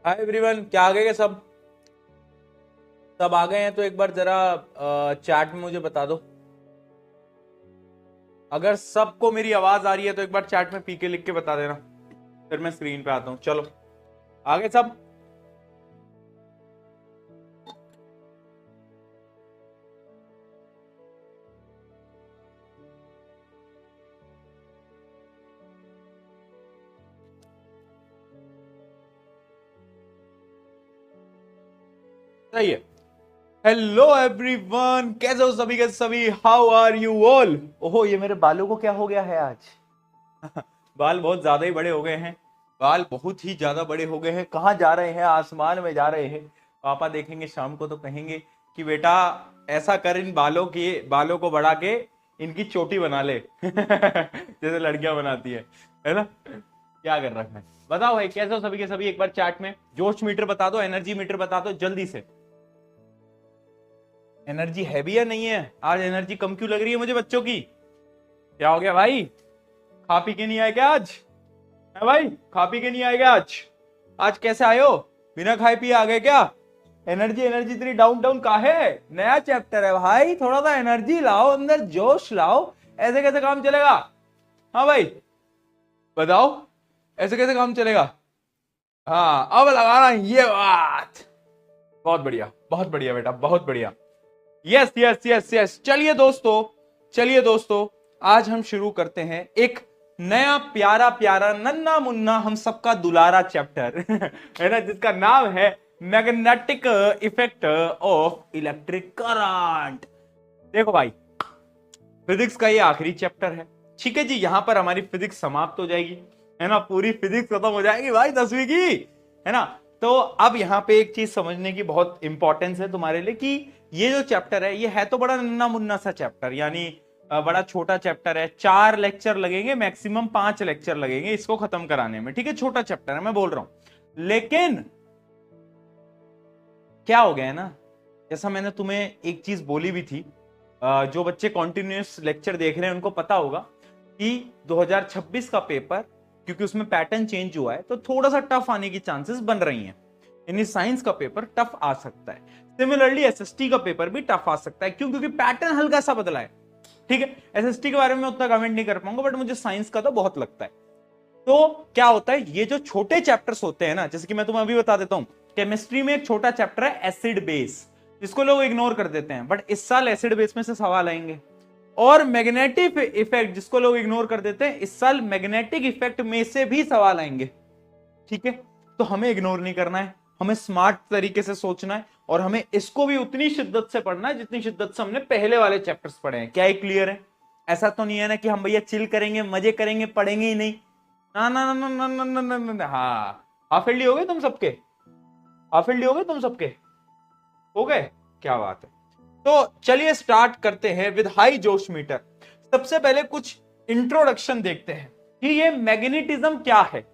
Hi everyone, क्या आ गए क्या सब आ गए हैं तो एक बार जरा चैट में मुझे बता दो। अगर सबको मेरी आवाज आ रही है तो एक बार चैट में पीके लिख के बता देना, फिर मैं स्क्रीन पे आता हूं। चलो, आ गए सब? सही है। हेलो एवरीवन, कैसे हो सभी के सभी? How are you all? ओहो, ये मेरे बालों को क्या हो गया है आज? बाल बहुत ज्यादा ही बड़े हो गए हैं। बाल बहुत ही ज्यादा बड़े हो गए हैं। कहाँ जा रहे हैं? आसमान में जा रहे हैं। पापा देखेंगे शाम को तो कहेंगे कि बेटा ऐसा कर, इन बालों को बढ़ा के इनकी चोटी बना ले जैसे लड़कियां बनाती है ना? क्या कर रखा है? बताओ भाई, कैसे हो सभी के सभी? एक बार चैट में जोश मीटर बता दो, एनर्जी मीटर बता दो जल्दी से। एनर्जी है भी या नहीं है? आज एनर्जी कम क्यों लग रही है मुझे बच्चों की? क्या हो गया भाई? खा पी के नहीं आए क्या आज? है भाई, खा पी के नहीं आए क्या आज? आज कैसे आए हो? बिना खाए पिए आ गए क्या? एनर्जी एनर्जी इतनी डाउन डाउन का है? नया चैप्टर है भाई, थोड़ा सा एनर्जी लाओ, अंदर जोश लाओ। ऐसे कैसे काम चलेगा? हाँ भाई बताओ, ऐसे कैसे काम चलेगा? हाँ, अब लगाना ये बात। बहुत बढ़िया, बहुत बढ़िया बेटा, बहुत बढ़िया। Yes yes yes yes. चलिए दोस्तों, आज हम शुरू करते हैं एक नया प्यारा प्यारा नन्ना मुन्ना हम सबका दुलारा चैप्टर है ना, जिसका नाम है magnetic effect of electric current. देखो भाई, फिजिक्स का ये आखिरी चैप्टर है, ठीक है जी। यहां पर हमारी फिजिक्स समाप्त हो जाएगी, है ना, पूरी फिजिक्स खत्म हो जाएगी भाई 10वीं की, है ना। तो अब यहाँ पे एक चीज समझने की बहुत इंपॉर्टेंस है तुम्हारे लिए कि ये जो चैप्टर है ये है तो बड़ा नन्ना मुन्ना सा चैप्टर, यानी बड़ा छोटा चैप्टर है। 4 लेक्चर लगेंगे, मैक्सिमम 5 लेक्चर लगेंगे इसको खत्म कराने में, ठीक है। छोटा चैप्टर है, मैं बोल रहा हूं। लेकिन क्या हो गया है ना, जैसा मैंने तुम्हें एक चीज बोली भी थी, जो बच्चे कॉन्टिन्यूस लेक्चर देख रहे हैं उनको पता होगा कि 2026 का पेपर, क्योंकि उसमें पैटर्न चेंज हुआ है तो थोड़ा सा टफ आने की चांसेस बन रही हैं। यानी साइंस का पेपर टफ आ सकता है। सिमिलरली एसएसटी का पेपर भी टफ आ सकता है। क्यों? क्योंकि पैटर्न हल्का सा बदला है, ठीक है। एसएसटी के बारे में उतना कमेंट नहीं कर पाऊंगा, बट मुझे साइंस का तो बहुत लगता है। तो क्या होता है, ये जो छोटे चैप्टर्स होते हैं ना, जैसे कि मैं तुम्हें अभी बता देता हूं, केमिस्ट्री में एक छोटा चैप्टर है एसिड बेस, जिसको लोग इग्नोर कर देते हैं, बट इस साल एसिड बेस में से सवाल आएंगे। और मैग्नेटिक इफेक्ट, जिसको लोग इग्नोर कर देते हैं, इस साल मैग्नेटिक इफेक्ट में से भी सवाल आएंगे, ठीक है। तो हमें इग्नोर नहीं करना है, हमें स्मार्ट तरीके से सोचना है, और हमें इसको भी उतनी शिद्दत से पढ़ना है जितनी शिद्दत से हमने पहले वाले चैप्टर्स पढ़े हैं। क्या ये क्लियर है? ऐसा तो नहीं है ना कि हम भैया चिल करेंगे, मजे करेंगे, पढ़ेंगे ही नहीं। ना ना ना ना ना ना ना ना। हाँ, हाफ ईयरली हो गए तुम सबके? हाफ ईयरली हो गए तुम सबके? हो गए? क्या बात है। तो चलिए स्टार्ट करते हैं विद हाई जोश मीटर। सबसे पहले कुछ इंट्रोडक्शन देखते हैं कि ये मैग्नेटिज्म क्या है।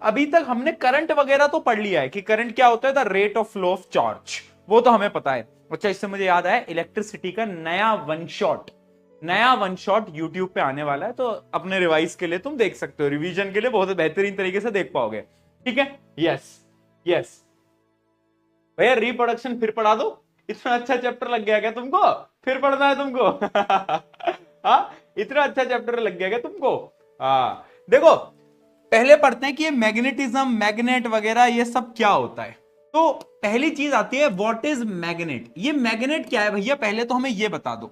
अभी तक हमने करंट वगैरह तो पढ़ लिया है कि करंट क्या होता है, the rate of flow of charge, वो तो हमें पता है। अच्छा, इससे मुझे याद आया, इलेक्ट्रिसिटी का नया वन शॉट यूट्यूब पे आने वाला है, तो अपने रिवाइज के लिए तुम देख सकते हो, रिवीजन के लिए बहुत बेहतरीन तरीके से देख पाओगे, ठीक है। यस यस भैया, रिप्रोडक्शन फिर पढ़ा दो। इतना अच्छा चैप्टर लग गया क्या तुमको? फिर पढ़ना है तुमको? हाँ, इतना अच्छा चैप्टर लग गया क्या तुमको? हाँ, देखो पहले पढ़ते हैं कि ये मैग्नेटिज्म, मैग्नेट वगैरह ये सब क्या होता है। तो पहली चीज आती है, व्हाट इज मैग्नेट। ये मैग्नेट क्या है भैया, पहले तो हमें ये बता दो।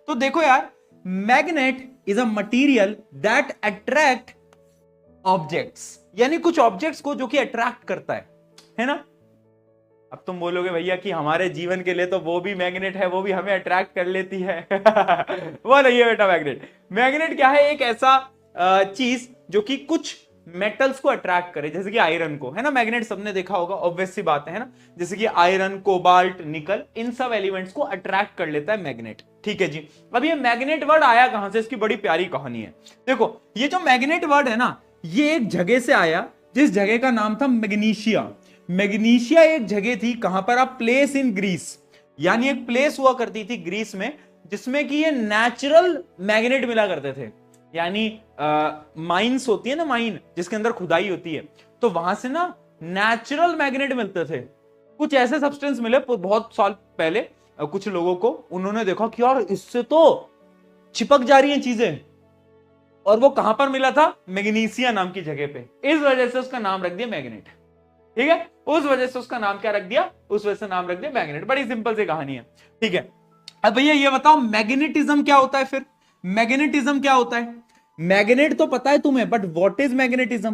तो देखो यार, magnet is a material that attract objects, यानी कुछ ऑब्जेक्ट्स को जो कि अट्रैक्ट करता है ना। अब तुम बोलोगे भैया कि हमारे जीवन के लिए तो वो भी मैग्नेट है, वो भी हमें अट्रैक्ट कर लेती है वो नहीं है बेटा मैग्नेट। मैग्नेट क्या है? एक ऐसा चीज जो कि कुछ मेटल्स को अट्रैक्ट करे, जैसे कि आयरन को, है ना। मैग्नेट सबने देखा होगा, ऑब्वियस सी बात है ना। जैसे कि आयरन, कोबाल्ट, निकल, इन सब एलिमेंट्स को अट्रैक्ट कर लेता है मैग्नेट, ठीक है जी। अब ये मैग्नेट वर्ड आया कहां से, इसकी बड़ी प्यारी कहानी है। देखो, ये जो मैग्नेट वर्ड है ना, ये एक जगह से आया, जिस जगह का नाम था मैग्नीशिया। मैग्नीशिया एक जगह थी, कहां पर? आप, प्लेस इन ग्रीस, यानी एक प्लेस हुआ करती थी ग्रीस में, जिसमें कि ये नेचुरल मैग्नेट मिला करते थे। यानी माइंस होती है ना, माइन जिसके अंदर खुदाई होती है, तो वहां से ना नेचुरल मैग्नेट मिलते थे। कुछ ऐसे सब्सटेंस मिले बहुत साल पहले कुछ लोगों को, उन्होंने देखा कि यार इससे तो चिपक जा रही हैं चीजें, और वो कहां पर मिला था? मैग्नीशिया नाम की जगह पे। इस वजह से उसका नाम रख दिया मैग्नेट। ठीक है, उस वजह से उसका नाम क्या रख दिया? उस वजह से नाम रख दिया मैग्नेट। बड़ी सिंपल सी कहानी है। ठीक है, अब भैया ये बताओ मैग्नेटिज्म क्या होता है? फिर मैग्नेटिज्म क्या होता है? मैग्नेट तो पता है तुम्हें, बट व्हाट इज मैग्नेटिज्म?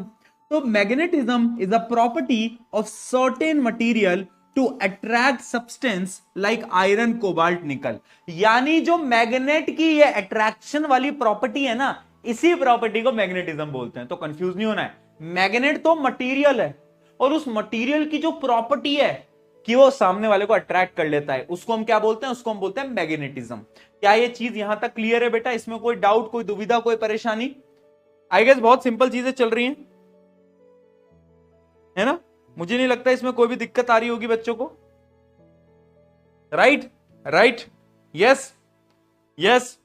तो magnetism is a property of certain material to attract substance like iron, cobalt, nickel. यानी जो मैग्नेट की ये अट्रैक्शन वाली प्रॉपर्टी है ना, इसी प्रॉपर्टी को मैग्नेटिज्म बोलते हैं। तो कंफ्यूज नहीं होना है, मैग्नेट तो मटेरियल है, और उस मटेरियल की जो प्रॉपर्टी है कि वो सामने वाले को अट्रैक्ट कर लेता है, उसको हम क्या बोलते हैं? उसको हम बोलते हैं मैग्नेटिज्म। क्या ये चीज यहां तक क्लियर है बेटा? इसमें कोई डाउट, कोई दुविधा, कोई परेशानी? आई गेस बहुत सिंपल चीजें चल रही हैं, है ना? मुझे नहीं लगता इसमें कोई भी दिक्कत आ रही होगी बच्चों को। Right right, yes yes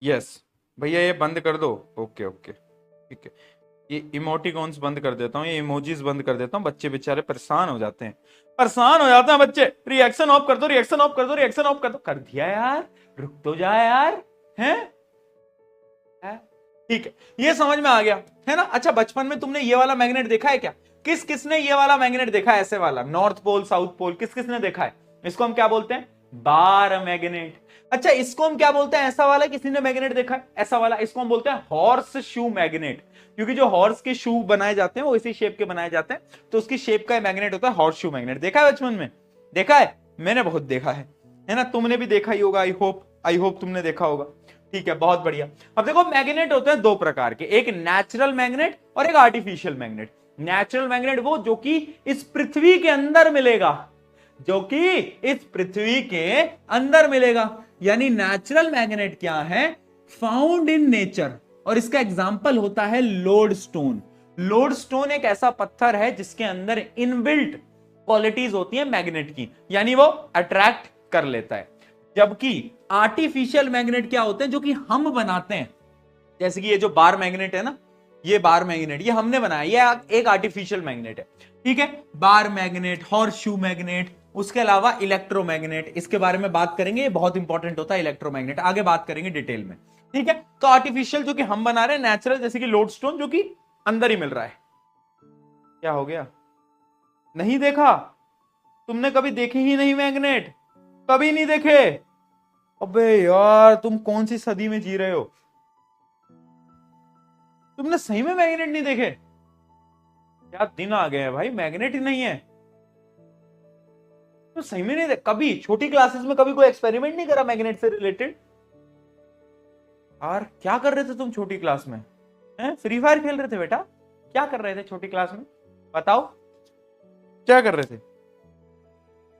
yes. भैया ये बंद कर दो। ओके ओके ठीक है, ये इमोटिकॉन्स बंद कर देता हूँ, ये इमोजीज बंद कर देता हूँ। बच्चे बेचारे परेशान हो जाते हैं, परेशान हो जाते हैं बच्चे। रिएक्शन ऑफ कर दो, रिएक्शन ऑफ कर दो, रिएक्शन ऑफ कर दो। कर दिया यार, रुक तो जा यार, हैं? ठीक है, ये समझ में आ गया है ना? अच्छा, बचपन में तुमने ये वाला मैग्नेट देखा है क्या? किस किसने ये वाला मैग्नेट देखा है? ऐसे वाला नॉर्थ पोल साउथ पोल, किस किसने देखा है? इसको हम क्या बोलते हैं? Bar magnet. अच्छा, इसको हम क्या बोलते हैं? ऐसा वाला किसी ने मैग्नेट देखा है? ऐसा वाला, इसको हम बोलते हैं हॉर्स शू मैग्नेट, क्योंकि जो हॉर्स के शू बनाए जाते हैं वो इसी शेप के बनाए जाते हैं, तो उसकी शेप का मैग्नेट होता है हॉर्स शू मैग्नेट। देखा है बचपन में? देखा है? मैंने बहुत देखा है ना? तुमने भी देखा ही होगा, आई होप तुमने देखा होगा। ठीक है, बहुत बढ़िया। अब देखो, मैग्नेट होते हैं दो प्रकार के, एक नेचुरल मैग्नेट और एक आर्टिफिशियल मैग्नेट। नेचुरल मैग्नेट वो जो कि इस पृथ्वी के अंदर मिलेगा, जो कि इस पृथ्वी के अंदर मिलेगा। यानी नेचुरल मैग्नेट क्या है? फाउंड इन नेचर, और इसका एग्जाम्पल होता है लोडस्टोन। लोडस्टोन एक ऐसा पत्थर है जिसके अंदर इनबिल्ट क्वालिटीज होती है मैग्नेट की, यानी वो अट्रैक्ट कर लेता है। जबकि आर्टिफिशियल मैग्नेट क्या होते हैं? जो कि हम बनाते हैं, जैसे कि ये जो बार मैग्नेट है ना, ये बार मैग्नेट ये हमने बनाया, ये एक आर्टिफिशियल मैग्नेट है। ठीक है, बार मैग्नेट, हॉर्सशू मैग्नेट, उसके अलावा इलेक्ट्रोमैग्नेट, इसके बारे में बात करेंगे, ये बहुत इंपॉर्टेंट होता है इलेक्ट्रोमैग्नेट, आगे बात करेंगे डिटेल में। ठीक है, तो आर्टिफिशियल जो कि हम बना रहे हैं, नेचुरल जैसे कि लोडस्टोन जो कि अंदर ही मिल रहा है। क्या हो गया? नहीं देखा? तुमने कभी देखे ही नहीं मैग्नेट? कभी नहीं देखे? अबे यार, तुम कौन सी सदी में जी रहे हो? तुमने सही में मैग्नेट नहीं देखे? क्या दिन आ गए हैं भाई, मैग्नेट ही नहीं है तो सही में नहीं देख? कभी छोटी क्लासेस में कभी कोई एक्सपेरिमेंट नहीं करा मैग्नेट से रिलेटेड? यार क्या कर रहे थे तुम छोटी क्लास में? हैं? फ्री फायर खेल रहे थे बेटा? क्या कर रहे थे छोटी क्लास में? बताओ, क्या कर रहे थे?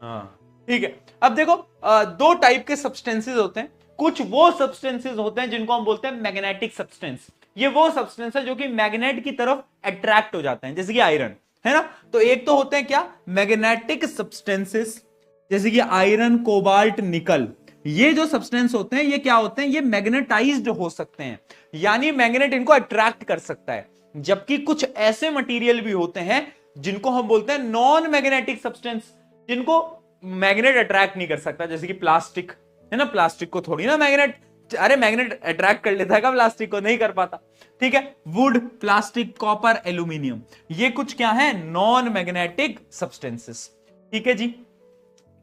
हाँ ठीक है, अब देखो, दो टाइप के सब्सटेंसेस होते हैं। कुछ वो सब्सटेंसेस होते हैं जिनको हम बोलते हैं मैग्नेटिक सब्सटेंस। ये वो सब्सटेंस है जो कि मैग्नेट की तरफ अट्रैक्ट हो जाते हैं, जैसे कि आयरन, है ना? तो एक तो होते हैं क्या? मैग्नेटिक सब्सटेंसेस, जैसे कि आयरन, कोबाल्ट, निकल। ये जो सब्सटेंस होते हैं, ये क्या होते हैं? ये मैग्नेटाइज्ड हो सकते हैं, यानी मैग्नेट इनको अट्रैक्ट कर सकता है। जबकि कुछ ऐसे मटेरियल भी होते हैं जिनको हम बोलते हैं नॉन मैग्नेटिक सब्सटेंस, जिनको मैग्नेट अट्रैक्ट नहीं कर सकता, जैसे कि प्लास्टिक, है ना? प्लास्टिक को थोड़ी ना मैग्नेट, अरे मैग्नेट अट्रैक्ट कर लेता है क्या प्लास्टिक को? नहीं कर पाता। ठीक है, वुड, प्लास्टिक, कॉपर, एल्यूमिनियम, ये कुछ क्या है? Non magnetic substances. ठीक है जी,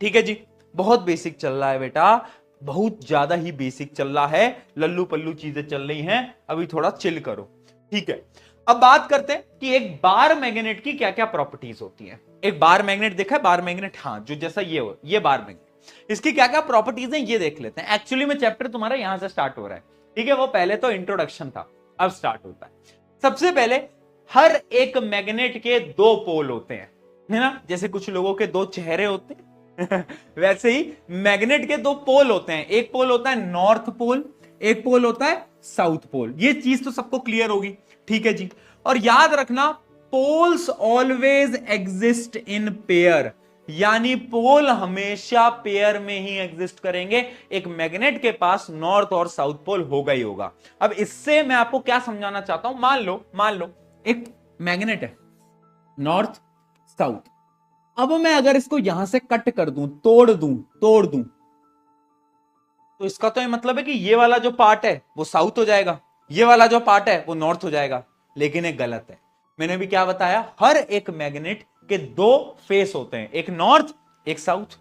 ठीक है जी, बहुत बेसिक चल रहा है बेटा, बहुत ज्यादा ही बेसिक चल रहा है, लल्लू पल्लू चीजें चल रही हैं, अभी थोड़ा चिल करो। ठीक है, अब बात करते हैं कि एक बार मैग्नेट की क्या क्या प्रॉपर्टीज होती हैं। एक बार मैग्नेट देखा है? बार मैग्नेट, हाँ, जो जैसा ये बार मैग्नेट, इसकी क्या क्या प्रॉपर्टीज हैं ये देख लेते हैं। एक्चुअली में चैप्टर तुम्हारा यहां से स्टार्ट हो रहा है, ठीक है? वो पहले तो इंट्रोडक्शन था, अब स्टार्ट होता है। सबसे पहले, हर एक मैग्नेट के दो पोल होते हैं, है ना? जैसे कुछ लोगों के दो चेहरे होते हैं वैसे ही मैग्नेट के दो पोल होते हैं। एक पोल होता है नॉर्थ पोल, एक पोल होता है साउथ पोल। ये चीज तो सबको क्लियर होगी, ठीक है जी? और याद रखना, poles always exist in pair, यानी पोल हमेशा पेयर में ही एग्जिस्ट करेंगे। एक मैग्नेट के पास नॉर्थ और साउथ पोल होगा ही होगा। अब इससे मैं आपको क्या समझाना चाहता हूं, मान लो एक मैग्नेट है नॉर्थ साउथ। अब मैं अगर इसको यहां से कट कर दूं, तोड़ दूं, तो इसका तो ये मतलब है कि ये वाला जो पार्ट है वो साउथ हो जाएगा, ये वाला जो पार्ट है वो नॉर्थ हो जाएगा। लेकिन एक गलत है। मैंने भी क्या बताया, हर एक मैग्नेट के दो फेस होते हैं, एक नॉर्थ एक साउथ।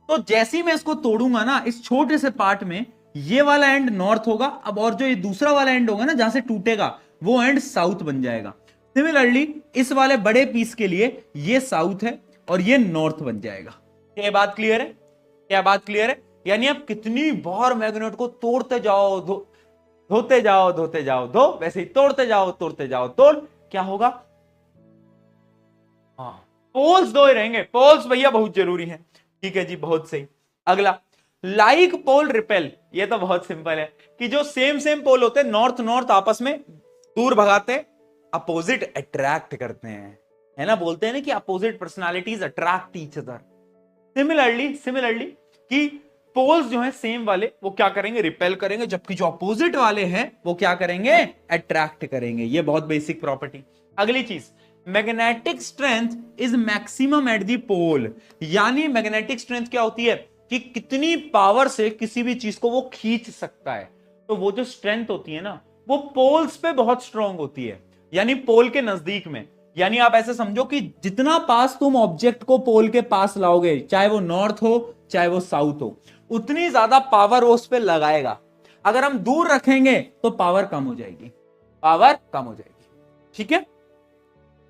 तो जैसे ही मैं इसको तोड़ूंगा ना, इस छोटे से पार्ट में ये वाला एंड नॉर्थ होगा, अब और जो ये दूसरा वाला एंड होगा ना जहां से टूटेगा, वो एंड साउथ बन जाएगा। सिमिलरली इस वाले बड़े पीस के लिए ये साउथ है और ये नॉर्थ बन जाएगा। क्या बात क्लियर है? क्या बात क्लियर है? यानी आप कितनी बार मैग्नेट को तोड़ते जाओ, धोते जाओ, धोते जाओ, धो, वैसे ही तोड़ते जाओ, तोड़, क्या होगा? हाँ, पोल्स दो ही रहेंगे। पोल्स भैया बहुत जरूरी है। ठीक है जी, बहुत सही। अगला, लाइक पोल रिपेल। ये तो बहुत सिंपल है कि जो सेम पोल होते हैं, नॉर्थ नॉर्थ आपस में दूर भगाते, अपोजिट अट्रैक्ट करते हैं, है ना? बोलते हैं ना कि opposite personalities attract each other. Similarly कि पोल्स जो है सेम वाले, वो क्या करेंगे? रिपेल करेंगे, जबकि जो अपोजिट वाले हैं वो क्या करेंगे? अट्रैक्ट करेंगे। ये बहुत बेसिक प्रॉपर्टी। अगली चीज, magnetic strength is maximum at the pole. यानी मैग्नेटिक स्ट्रेंथ क्या होती है कि कितनी पावर से किसी भी चीज को वो खींच सकता है। तो वो जो स्ट्रेंथ होती है ना, वो पोल्स पे बहुत स्ट्रांग होती है, यानी पोल के नजदीक में। यानी आप ऐसे समझो कि जितना पास तुम ऑब्जेक्ट को पोल के पास लाओगे, चाहे वो नॉर्थ हो चाहे वो साउथ हो, उतनी ज्यादा पावर वो उस पर लगाएगा। अगर हम दूर रखेंगे तो पावर कम हो जाएगी, पावर कम हो जाएगी। ठीक है?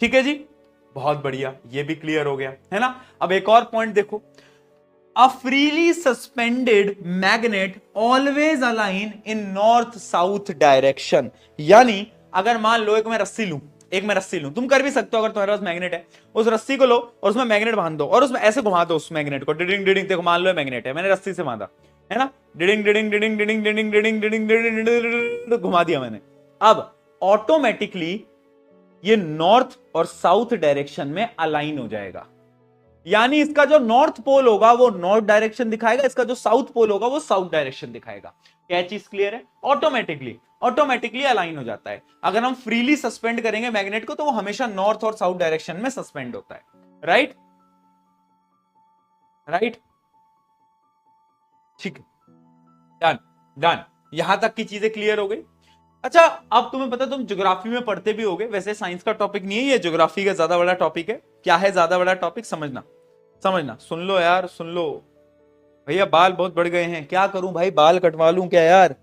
ठीक है जी, बहुत बढ़िया, ये भी क्लियर हो गया है ना। अब एक और पॉइंट देखो, a freely suspended magnet always align in north south direction. यानी अगर मान लो एक मैं रस्सी लूं, तुम कर भी सकते हो अगर तुम्हारे पास मैग्नेट है। उस रस्सी को लो और उसमें मैग्नेट बांध दो और उसमें ऐसे घुमा दो उस मैग्नेट को, डिडिंग डिडिंग। देखो मान लो मैग्नेट है, मैंने रस्सी से बांधा, है ना? डिडिंग डिडिंग डिडिंग डिडिंग डिडिंग डिडिंग डिडिंग डिडिंग घुमा दिया मैंने। अब ऑटोमेटिकली ये नॉर्थ और साउथ डायरेक्शन में अलाइन हो जाएगा। यानी इसका जो नॉर्थ पोल होगा वो नॉर्थ डायरेक्शन दिखाएगा, इसका जो साउथ पोल होगा वो साउथ डायरेक्शन दिखाएगा। क्या चीज क्लियर है? ऑटोमेटिकली अलाइन हो जाता है। अगर हम फ्रीली सस्पेंड करेंगे मैग्नेट को तो वो हमेशा नॉर्थ और साउथ डायरेक्शन में सस्पेंड होता है। राइट? ठीक है, डन। यहां तक की चीजें क्लियर हो गई। अच्छा, अब तुम्हें पता, तुम ज्योग्राफी में पढ़ते भी होगे, वैसे साइंस का टॉपिक नहीं है ये, ज्योग्राफी का ज्यादा बड़ा टॉपिक है। क्या है ज्यादा बड़ा टॉपिक? समझना, सुन लो यार, सुन लो। भैया बाल बहुत बढ़ गए हैं, क्या करूं भाई? बाल कटवा लूं क्या यार?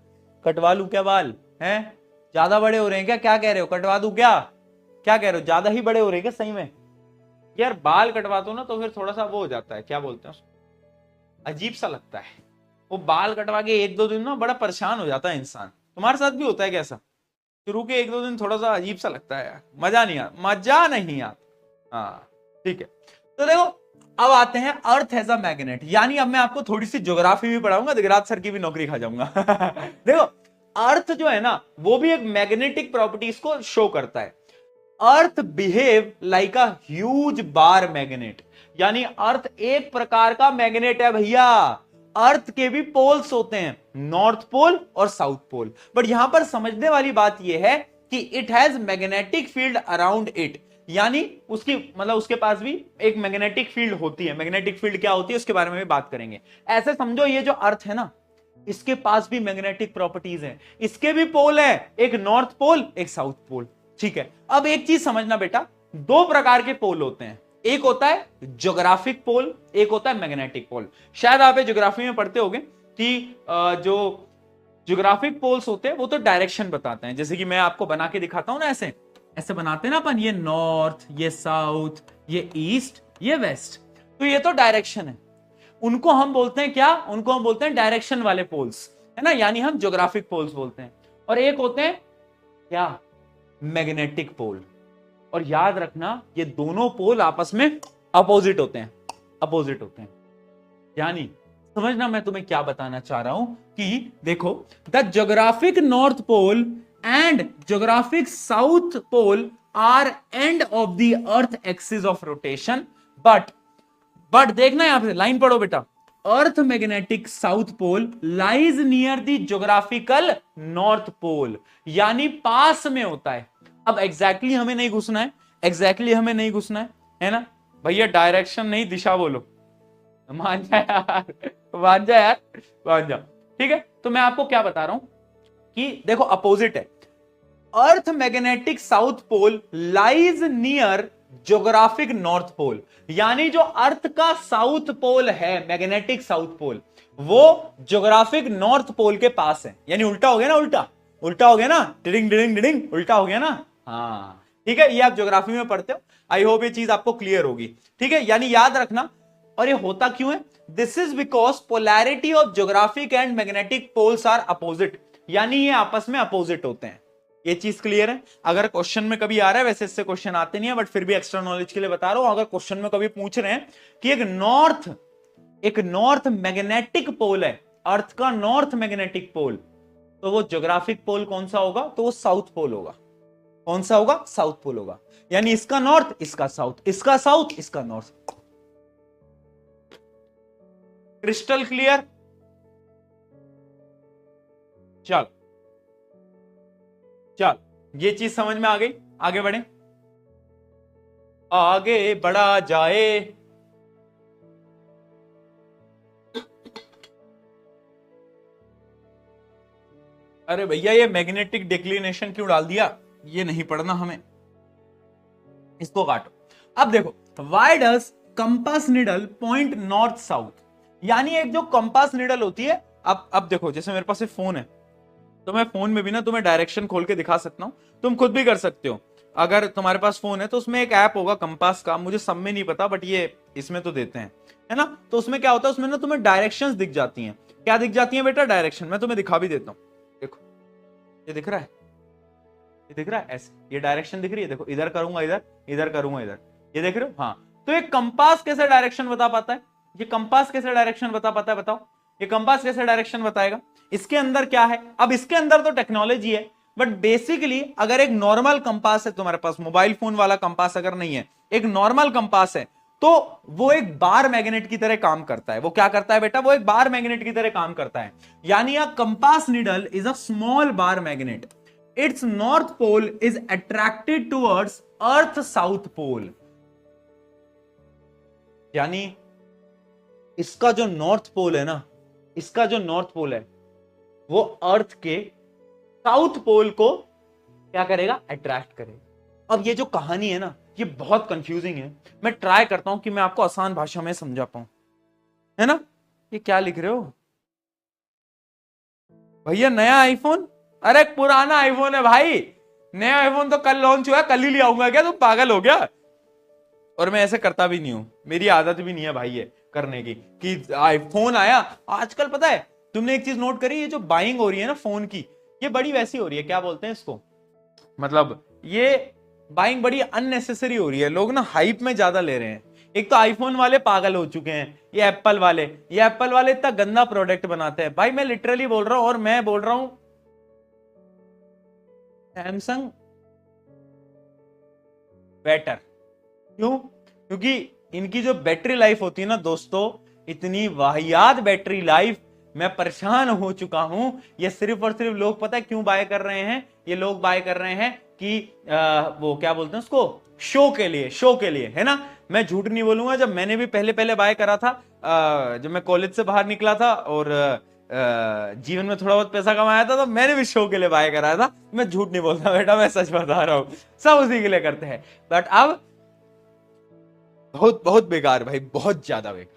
कटवा लूं क्या बाल? हैं ज्यादा बड़े हो रहे हैं क्या? क्या कह रहे हो? कटवा दूं क्या? क्या कह रहे हो? ज्यादा ही बड़े हो रहे हैं क्या सही में? यार बाल कटवा दो ना तो फिर थोड़ा सा वो हो जाता है, क्या बोलते हैं, अजीब सा लगता है। वो बाल कटवा के एक दो दिन ना बड़ा परेशान हो जाता है इंसान। तुम्हारे साथ भी होता है कैसा? शुरू के एक दो दिन थोड़ा सा अजीब सा लगता है यार, मजा नहीं आता। हाँ ठीक है। तो देखो, अब आते हैं अर्थ एज अ मैग्नेट। यानी अब मैं आपको थोड़ी सी ज्योग्राफी भी पढ़ाऊंगा, दिगराज सर की भी नौकरी खा जाऊंगा। देखो, अर्थ जो है ना वो भी एक मैग्नेटिक प्रॉपर्टीज को शो करता है। Earth behave like a huge bar magnet. यानी अर्थ एक प्रकार का मैग्नेट है भैया। अर्थ के भी पोल्स होते हैं, नॉर्थ पोल और साउथ पोल। बट यहां पर समझने वाली बात यह है कि it has magnetic field around it. यानी उसकी मतलब उसके पास भी एक मैग्नेटिक फील्ड होती है। मैग्नेटिक फील्ड क्या होती है उसके बारे में भी बात करेंगे। ऐसे समझो, ये जो अर्थ है ना, इसके पास भी मैग्नेटिक प्रॉपर्टीज हैं। इसके भी पोल है, एक नॉर्थ पोल एक साउथ पोल। ठीक है, अब एक चीज समझना बेटा, दो प्रकार के पोल होते हैं। एक होता है ज्योग्राफिक पोल, एक होता है मैग्नेटिक पोल। शायद आप ज्योग्राफी में पढ़ते होंगे कि जो ज्योग्राफिक पोल्स होते हैं वो तो डायरेक्शन बताते हैं। जैसे कि मैं आपको बना के दिखाता हूं ना, ऐसे ऐसे बनाते हैं ना अपन, ये नॉर्थ, ये साउथ, ये ईस्ट, ये वेस्ट। तो ये तो डायरेक्शन है। उनको हम बोलते हैं क्या? उनको हम बोलते हैं डायरेक्शन वाले पोल्स, है ना? यानी हम ज्योग्राफिक पोल्स बोलते हैं। और एक होते हैं क्या? Magnetic pole. और याद रखना, ये दोनों पोल आपस में अपोजिट होते हैं। यानी समझना मैं तुम्हें क्या बताना चाह रहा हूं कि देखो, the geographic north pole and geographic south pole are end of the earth axis of rotation. But देखना, यहां पे लाइन पढ़ो बेटा, earth magnetic south pole lies near the geographical north pole. यानी पास में होता है, अब एग्जैक्टली हमें नहीं घुसना है, एग्जैक्टली हमें नहीं घुसना है ना भैया, डायरेक्शन नहीं दिशा बोलो, मान जा यार, मान जा यार, मान जा। ठीक है, तो मैं आपको क्या बता रहा हूं कि देखो अपोजिट है, earth magnetic south pole lies near geographic north pole, यानी जो अर्थ का साउथ पोल है, मैग्नेटिक साउथ पोल, वो ज्योग्राफिक नॉर्थ पोल के पास है। यानी उल्टा हो गया ना, उल्टा उल्टा हो गया ना, डिडिंग डिडिंग डिडिंग, उल्टा हो गया ना। हाँ ठीक है, ये आप ज्योग्राफी में पढ़ते हो, आई होप ये चीज आपको क्लियर होगी। ठीक है, यानी याद रखना, और ये होता क्यों है, this is because polarity of geographic and magnetic poles are opposite, यानी ये आपस में अपोजिट होते हैं। ये चीज क्लियर है? अगर क्वेश्चन में कभी आ रहा है, वैसे इससे क्वेश्चन आते नहीं है, बट फिर भी एक्स्ट्रा नॉलेज के लिए बता रहा हूं, अगर क्वेश्चन में कभी पूछ रहे हैं कि एक नॉर्थ मैग्नेटिक पोल है, अर्थ का नॉर्थ मैग्नेटिक पोल, तो वो ज्योग्राफिक पोल कौन सा होगा, तो वो साउथ पोल होगा। कौन सा होगा, साउथ पोल होगा। यानी इसका नॉर्थ, इसका साउथ, इसका साउथ, इसका नॉर्थ। Crystal clear? चल चल, ये चीज समझ में आ गई, आगे बढ़े, आगे बढ़ा जाए। अरे भैया ये मैग्नेटिक डिक्लिनेशन क्यों डाल दिया, ये नहीं पढ़ना हमें, इसको काटो। अब देखो, why does compass needle point north south, यानी एक जो कंपास निडल होती है, अब देखो, जैसे मेरे पास एक फोन है, तो मैं फोन में भी ना तुम्हें डायरेक्शन खोल के दिखा सकता हूं, तुम खुद भी कर सकते हो। अगर तुम्हारे पास फोन है तो उसमें एक ऐप होगा कंपास का, मुझे सब में नहीं पता, बट ये इसमें तो देते हैं, है ना। तो उसमें क्या होता है, उसमें ना तुम्हें डायरेक्शंस दिख जाती हैं। क्या दिख जाती हैं बेटा, डायरेक्शन। मैं तुम्हें दिखा भी देता हूं, देखो ये दिख रहा है, ये दिख रहा है ऐसे, ये डायरेक्शन दिख रही है, देखो इधर करूंगा इधर, इधर करूंगा इधर, ये देख रहे हो। हाँ, तो ये कंपास कैसे डायरेक्शन बता पाता है, ये कंपास कैसे डायरेक्शन बता पाता है, बताओ ये कंपास कैसे डायरेक्शन बताएगा। इसके अंदर क्या है, अब इसके अंदर तो टेक्नोलॉजी है, बट बेसिकली अगर एक नॉर्मल कंपास है तुम्हारे पास, मोबाइल फोन वाला कंपास अगर नहीं है, एक नॉर्मल कंपास है, तो वो एक बार मैग्नेट की तरह काम करता है। वो क्या करता है बेटा, वो एक बार मैग्नेट की तरह काम करता है। यानी a compass needle is a small bar magnet, its north pole is attracted towards earth south pole. यानी इसका जो नॉर्थ पोल है ना, इसका जो नॉर्थ पोल है, वो अर्थ के साउथ पोल को क्या करेगा, अट्रैक्ट करेगा। अब ये जो कहानी है ना, ये बहुत कंफ्यूजिंग है, मैं ट्राई करता हूं कि मैं आपको आसान भाषा में समझा पाऊं, है ना। ये क्या लिख रहे हो भैया, नया आईफोन? अरे पुराना आईफोन है भाई, नया आईफोन तो कल लॉन्च हुआ, कल ही ले आऊंगा क्या, तुम पागल हो गया। और मैं ऐसे करता भी नहीं हूं, मेरी आदत भी नहीं है भाई ये करने की, कि आईफोन आया आजकल। पता है तुमने एक चीज नोट करी, ये जो बाइंग हो रही है ना फोन की, ये बड़ी वैसी हो रही है, क्या बोलते हैं इसको, मतलब ये बाइंग बड़ी अननेसेसरी हो रही है, लोग ना हाइप में ज्यादा ले रहे हैं। एक तो आईफोन वाले पागल हो चुके हैं, ये एप्पल वाले इतना गंदा प्रोडक्ट बनाते हैं भाई, मैं लिटरली बोल रहा हूं, और मैं बोल रहा हूं सैमसंग बेटर। क्यों? क्योंकि इनकी जो बैटरी लाइफ होती है ना दोस्तों, इतनी वाहियात बैटरी लाइफ, मैं परेशान हो चुका हूं। ये सिर्फ और सिर्फ लोग पता है क्यों बाय कर रहे हैं, ये लोग बाय कर रहे हैं कि वो क्या बोलते हैं उसको, शो के लिए, शो के लिए, है ना। मैं झूठ नहीं बोलूंगा, जब मैंने भी पहले पहले बाय करा था, जब मैं कॉलेज से बाहर निकला था और जीवन में थोड़ा बहुत पैसा कमाया था, तो मैंने भी शो के लिए बाय कराया था। मैं झूठ नहीं बोलता बेटा, मैं सच बता रहा हूं, सब उसी के लिए करते हैं। बट अब बहुत बहुत बेकार भाई, बहुत ज्यादा बेकार।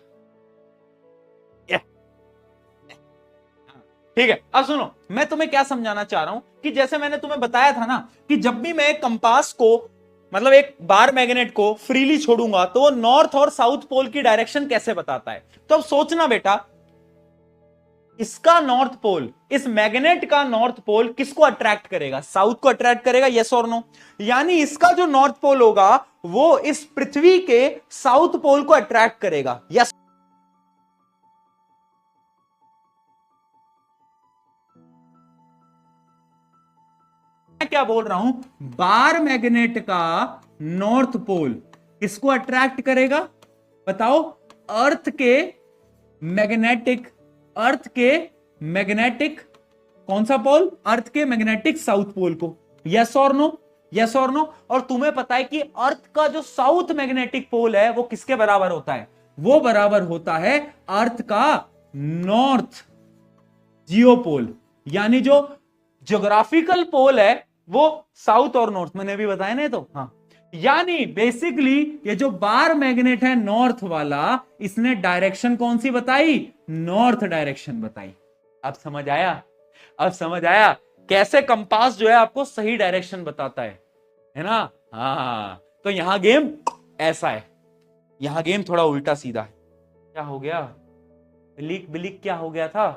ठीक है, अब सुनो, मैं तुम्हें क्या समझाना चाह रहा हूं कि जैसे मैंने तुम्हें बताया था ना, कि जब भी मैं एक कंपास को, मतलब एक बार मैग्नेट को फ्रीली छोड़ूंगा, तो वो नॉर्थ और साउथ पोल की डायरेक्शन कैसे बताता है। तो अब सोचना बेटा, इसका नॉर्थ पोल, इस मैग्नेट का नॉर्थ पोल किसको अट्रैक्ट करेगा, साउथ को अट्रैक्ट करेगा, यस और नो। यानी इसका जो नॉर्थ पोल होगा, वो इस पृथ्वी के साउथ पोल को अट्रैक्ट करेगा, यस। मैं क्या बोल रहा हूं, बार मैग्नेट का नॉर्थ पोल किसको अट्रैक्ट करेगा, बताओ, अर्थ के मैग्नेटिक कौन सा पोल, अर्थ के मैग्नेटिक साउथ पोल को, यस और नो। यस और नो? और तुम्हें पता है कि अर्थ का जो साउथ मैग्नेटिक पोल है वो किसके बराबर होता है? वो बराबर होता है अर्थ का नॉर्थ जियोपोल। यानी जो ज्योग्राफिकल पोल है वो साउथ और नॉर्थ, मैंने अभी बताया नहीं तो? हाँ, यानी बेसिकली ये जो बार मैग्नेट है नॉर्थ वाला, इसने डायरेक्शन कौन सी बताई? नॉर्थ डायरेक्शन बताई। अब समझ आया? अब समझ आया कैसे कंपास जो है आपको सही डायरेक्शन बताता है ना? हाँ, तो यहां गेम ऐसा है, यहां गेम थोड़ा उल्टा सीधा है। क्या हो गया? बिलिक बिलिक क्या हो गया था?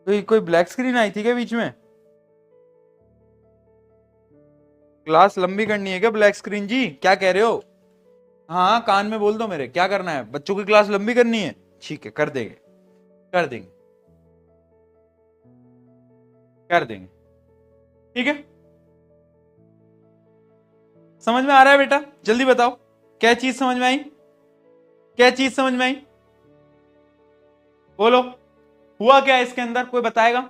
तो कोई ब्लैक स्क्रीन आई थी क्या बीच में? क्लास लंबी करनी है क्या ब्लैक स्क्रीन जी? क्या कह रहे हो? हाँ, कान में बोल दो मेरे, क्या करना है? बच्चों की क्लास लंबी करनी है? ठीक है, कर देंगे, कर देंगे, कर देंगे, ठीक है। समझ में आ रहा है बेटा? जल्दी बताओ, क्या चीज समझ में आई? क्या चीज समझ में आई? बोलो, हुआ क्या है इसके अंदर? कोई बताएगा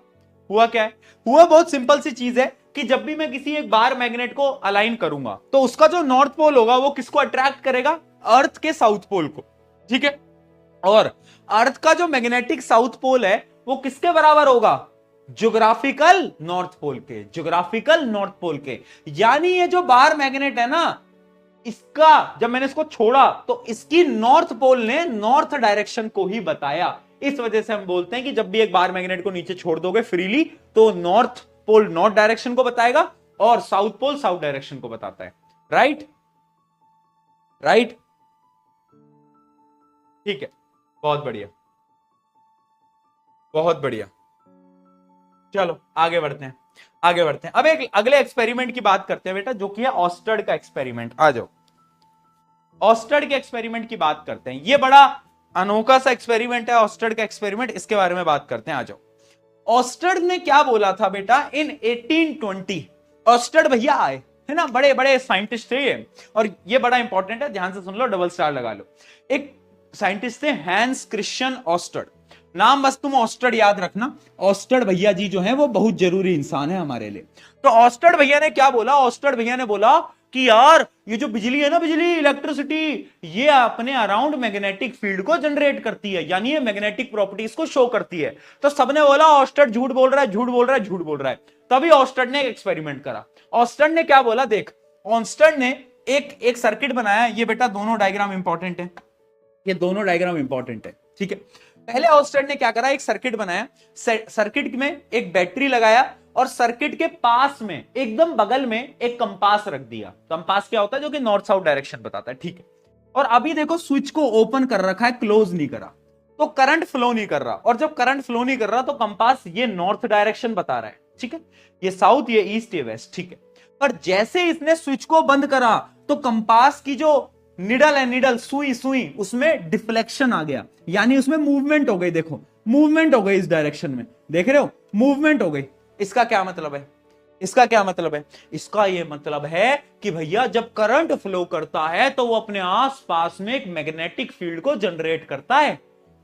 हुआ क्या है? हुआ बहुत सिंपल सी चीज है कि जब भी मैं किसी एक बार मैग्नेट को अलाइन करूंगा तो उसका जो नॉर्थ पोल होगा वो किसको अट्रैक्ट करेगा? अर्थ के साउथ पोल को, ठीक है। और अर्थ का जो मैग्नेटिक साउथ पोल है वो किसके बराबर होगा? ज्योग्राफिकल नॉर्थ पोल के, ज्योग्राफिकल नॉर्थ पोल के। यानी ये जो बार मैग्नेट है ना, इसका जब मैंने इसको छोड़ा तो इसकी नॉर्थ पोल ने नॉर्थ डायरेक्शन को ही बताया। इस वजह से हम बोलते हैं कि जब भी एक बार मैग्नेट को नीचे छोड़ दोगे फ्रीली तो नॉर्थ पोल नॉर्थ डायरेक्शन को बताएगा और साउथ पोल साउथ डायरेक्शन को बताता है। राइट? राइट? ठीक है, बहुत बढ़िया, बहुत बढ़िया। चलो आगे बढ़ते हैं, आगे बढ़ते हैं। अब एक अगले एक्सपेरिमेंट की बात करते हैं बेटा, जो कि है ऑस्टर्ड का एक्सपेरिमेंट। आ जाओ, ऑस्टर्ड के एक्सपेरिमेंट की बात करते हैं। ये बड़ा अनोखा सा एक्सपेरिमेंट है ऑस्टर्ड का एक्सपेरिमेंट, इसके बारे में बात करते हैं। आ जाओ, ऑस्टर्ड ने क्या बोला था बेटा इन 1820? ऑस्टर्ड भैया आए, है ना, बड़े बड़े साइंटिस्ट थे ये, और ये बड़ा इंपॉर्टेंट है, ध्यान से सुन लो, डबल स्टार लगा लो। एक साइंटिस्ट थे हैंस क्रिश्चियन ऑस्टर्ड, नाम बस तुम ऑस्टर्ड याद रखना। ऑस्टर्ड भैया जी जो है वो बहुत जरूरी इंसान है हमारे लिए। तो ऑस्टर्ड भैया ने क्या बोला? ऑस्टर्ड भैया ने बोला कि यार ये जो बिजली है ना, बिजली इलेक्ट्रिसिटी, ये अपने अराउंड मैग्नेटिक फील्ड को जनरेट करती है, यानी ये मैग्नेटिक प्रॉपर्टीज को शो करती है। तो सबने बोला ऑस्टर्ड झूठ बोल रहा है, झूठ बोल रहा है, झूठ बोल रहा है। तभी ऑस्टर्ड ने एक एक्सपेरिमेंट करा। ऑस्टर्ड ने क्या बोला? देख, ऑस्टर्ड ने एक सर्किट बनाया। ये बेटा दोनों डायग्राम इंपॉर्टेंट है, ये दोनों डायग्राम इंपॉर्टेंट है, ठीक है। पहले ऑस्टर्ड ने क्या करा? एक सर्किट बनाया, सर्किट में एक बैटरी लगाया और सर्किट के पास में एकदम बगल में एक कंपास रख दिया। कंपास क्या होता है? जो कि नॉर्थ साउथ डायरेक्शन बताता है, ठीक है। और अभी देखो स्विच को ओपन कर रखा है, क्लोज नहीं करा, तो करंट फ्लो नहीं कर रहा। और जब करंट फ्लो नहीं कर रहा तो कंपास ये नॉर्थ डायरेक्शन बता रहा है, ठीक है, ये साउथ, ये ईस्ट, ये वेस्ट, ठीक है। पर जैसे इसने स्विच को बंद करा तो कंपास की जो निडल है, निडल सुई सुई, उसमें डिफ्लेक्शन आ गया, यानी उसमें मूवमेंट हो गई। देखो मूवमेंट हो गई इस डायरेक्शन में, देख रहे हो, मूवमेंट हो गई। इसका क्या मतलब है? इसका क्या मतलब है? इसका यह मतलब है कि भैया जब करंट फ्लो करता है तो वो अपने आसपास में एक मैग्नेटिक फील्ड को जनरेट करता है।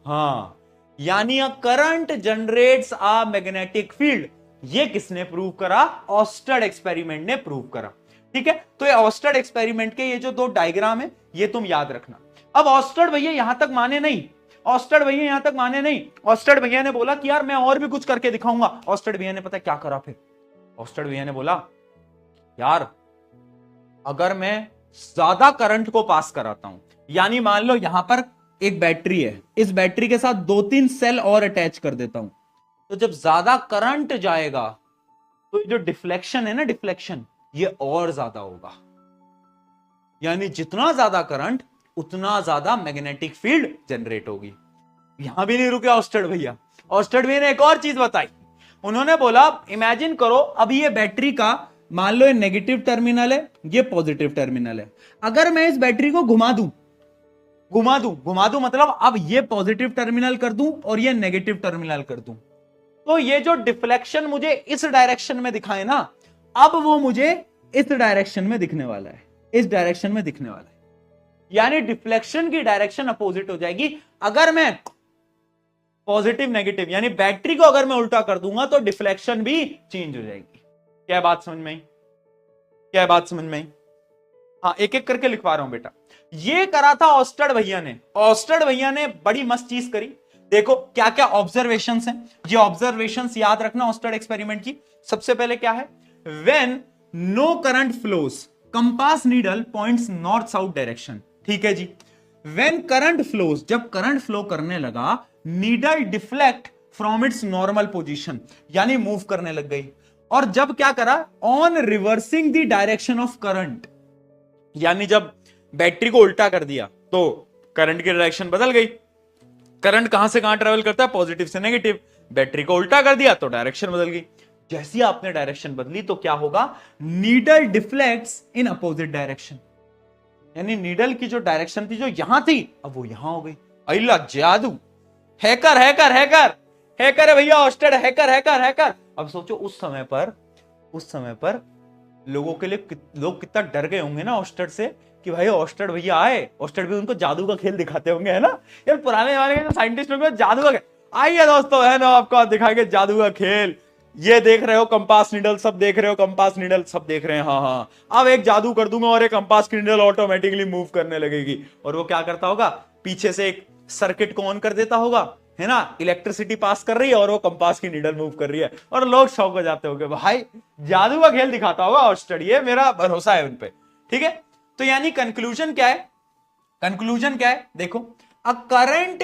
हाँ, यानी a current generates a magnetic field. ये किसने प्रूव करा? ऑस्टर्ड एक्सपेरिमेंट ने प्रूव करा, ठीक है। तो ये ऑस्टर्ड एक्सपेरिमेंट के ये जो दो डायग्राम है ये तुम याद रखना। अब ऑस्टर्ड भैया यहां तक माने नहीं, ऑस्टर्ड भैया यहां तक माने नहीं। ऑस्टर्ड भैया ने बोला कि यार मैं और भी कुछ करके दिखाऊंगा। ऑस्टर्ड भैया ने पता क्या करा फिर? ऑस्टर्ड भैया ने बोला यार अगर मैं ज्यादा करंट को पास कराता हूं, यानी मान लो यहां पर एक बैटरी है, इस बैटरी के साथ 2-3 सेल और अटैच कर देता हूं, तो जब ज्यादा करंट जाएगा तो जो डिफ्लेक्शन है ना, डिफ्लेक्शन, ये और ज्यादा होगा। यानी जितना ज्यादा करंट उतना ज्यादा मैग्नेटिक फील्ड जनरेट होगी। यहां भी नहीं रुके ऑस्टर्ड भैया। ऑस्टर्ड भैया ने एक और चीज बताई। उन्होंने बोला इमेजिन करो अब ये बैटरी का मान लो ये नेगेटिव टर्मिनल है, ये पॉजिटिव टर्मिनल है। अगर मैं इस बैटरी को घुमा दूं, घुमा दूं मतलब अब ये पॉजिटिव टर्मिनल कर दूं और ये नेगेटिव टर्मिनल कर दूं, तो ये जो डिफ्लेक्शन मुझे इस डायरेक्शन में दिखाए ना, अब वो मुझे इस डायरेक्शन में दिखने वाला है, इस डायरेक्शन में दिखने वाला है। यानी डिफ्लेक्शन की डायरेक्शन अपोजिट हो जाएगी। अगर मैं पॉजिटिव नेगेटिव यानी बैटरी को अगर मैं उल्टा कर दूंगा तो डिफ्लेक्शन भी चेंज हो जाएगी। क्या बात समझ में आई? क्या है बात समझ में आई? हाँ, एक एक करके लिखवा रहा हूं बेटा। ये करा था ऑस्टर्ड भैया ने। ऑस्टर्ड भैया ने बड़ी मस्त चीज करी। देखो क्या क्या ऑब्जर्वेशंस हैं, ये ऑब्जर्वेशंस याद रखना ऑस्टर्ड एक्सपेरिमेंट की। सबसे पहले क्या है, when no current flows compass needle points north south direction. ठीक है जी। व्हेन करंट फ्लोज, जब करंट फ्लो करने लगा, needle deflect from its normal position, यानी मूव करने लग गई। और जब क्या करा, on reversing the direction of current, यानी जब बैटरी को उल्टा कर दिया तो करंट की डायरेक्शन बदल गई। करंट कहां से कहां ट्रेवल करता है, पॉजिटिव से नेगेटिव। बैटरी को उल्टा कर दिया तो डायरेक्शन बदल गई। जैसी आपने डायरेक्शन बदली तो क्या होगा, needle deflects in opposite direction, यानी नीडल की जो डायरेक्शन थी जो यहां थी अब वो यहां हो गई। अल्लाह जादू, हैकर हैकर हैकर हैकर है भैया, ऑस्टर्ड हैकर हैकर हैकर। अब सोचो उस समय पर लोगों के लिए लोग कितना डर गए होंगे ना ऑस्टर्ड से, कि भाई ऑस्टर्ड भैया आए, ऑस्टर्ड भी उनको जादू का खेल दिखाते होंगे, है ना। यार पुराने जमाने के साइंटिस्ट लोग जादू का खेल, आइए दोस्तों, है ना, आपको दिखाएंगे जादू का खेल। ये देख रहे हो कंपास नीडल, सब देख रहे हो कंपास नीडल, सब देख रहे हैं, हाँ हाँ। अब एक जादू कर दूंगा और एक कंपास की नीडल ऑटोमेटिकली मूव करने लगेगी। और वो क्या करता होगा, पीछे से एक सर्किट को ऑन कर देता होगा, है ना, इलेक्ट्रिसिटी पास कर रही है और वो कंपास की नीडल मूव कर रही है, और लोग शौक हो जाते होंगे, भाई जादू का खेल दिखाता होगा ऑस्टर्ड, ये मेरा भरोसा है उन पे। ठीक है, तो यानी कंक्लूजन क्या है, कंक्लूजन क्या है, देखो, अ करंट,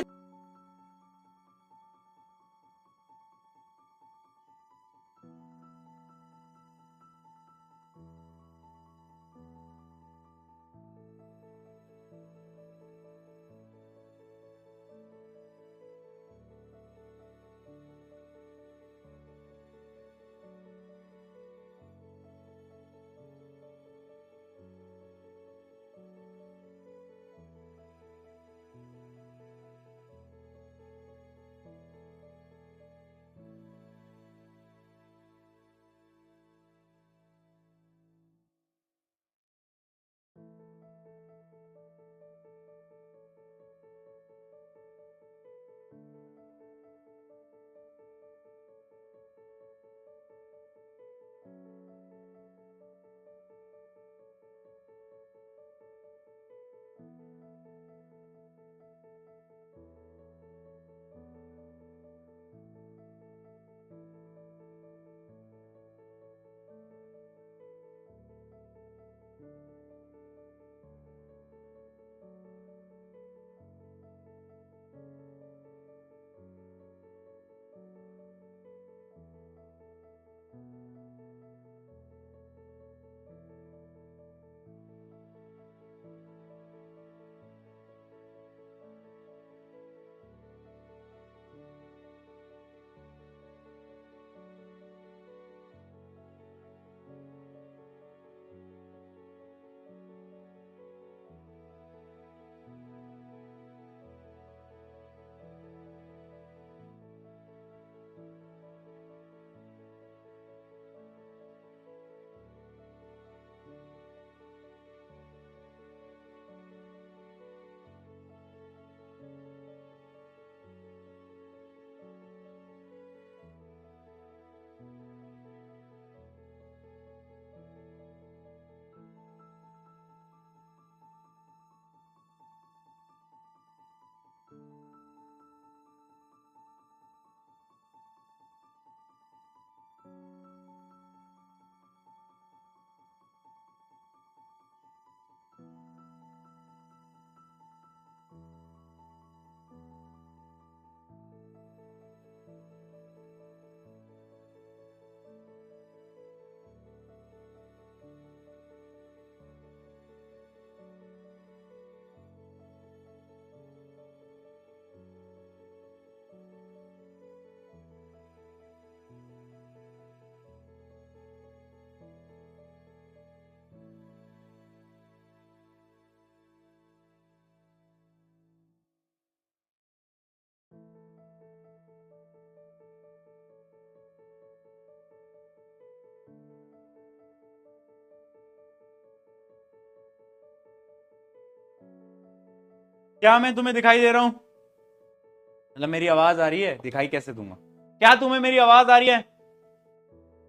क्या मैं तुम्हें दिखाई दे रहा हूं, मतलब मेरी आवाज आ रही है, दिखाई कैसे दूंगा, क्या तुम्हें मेरी आवाज आ रही है,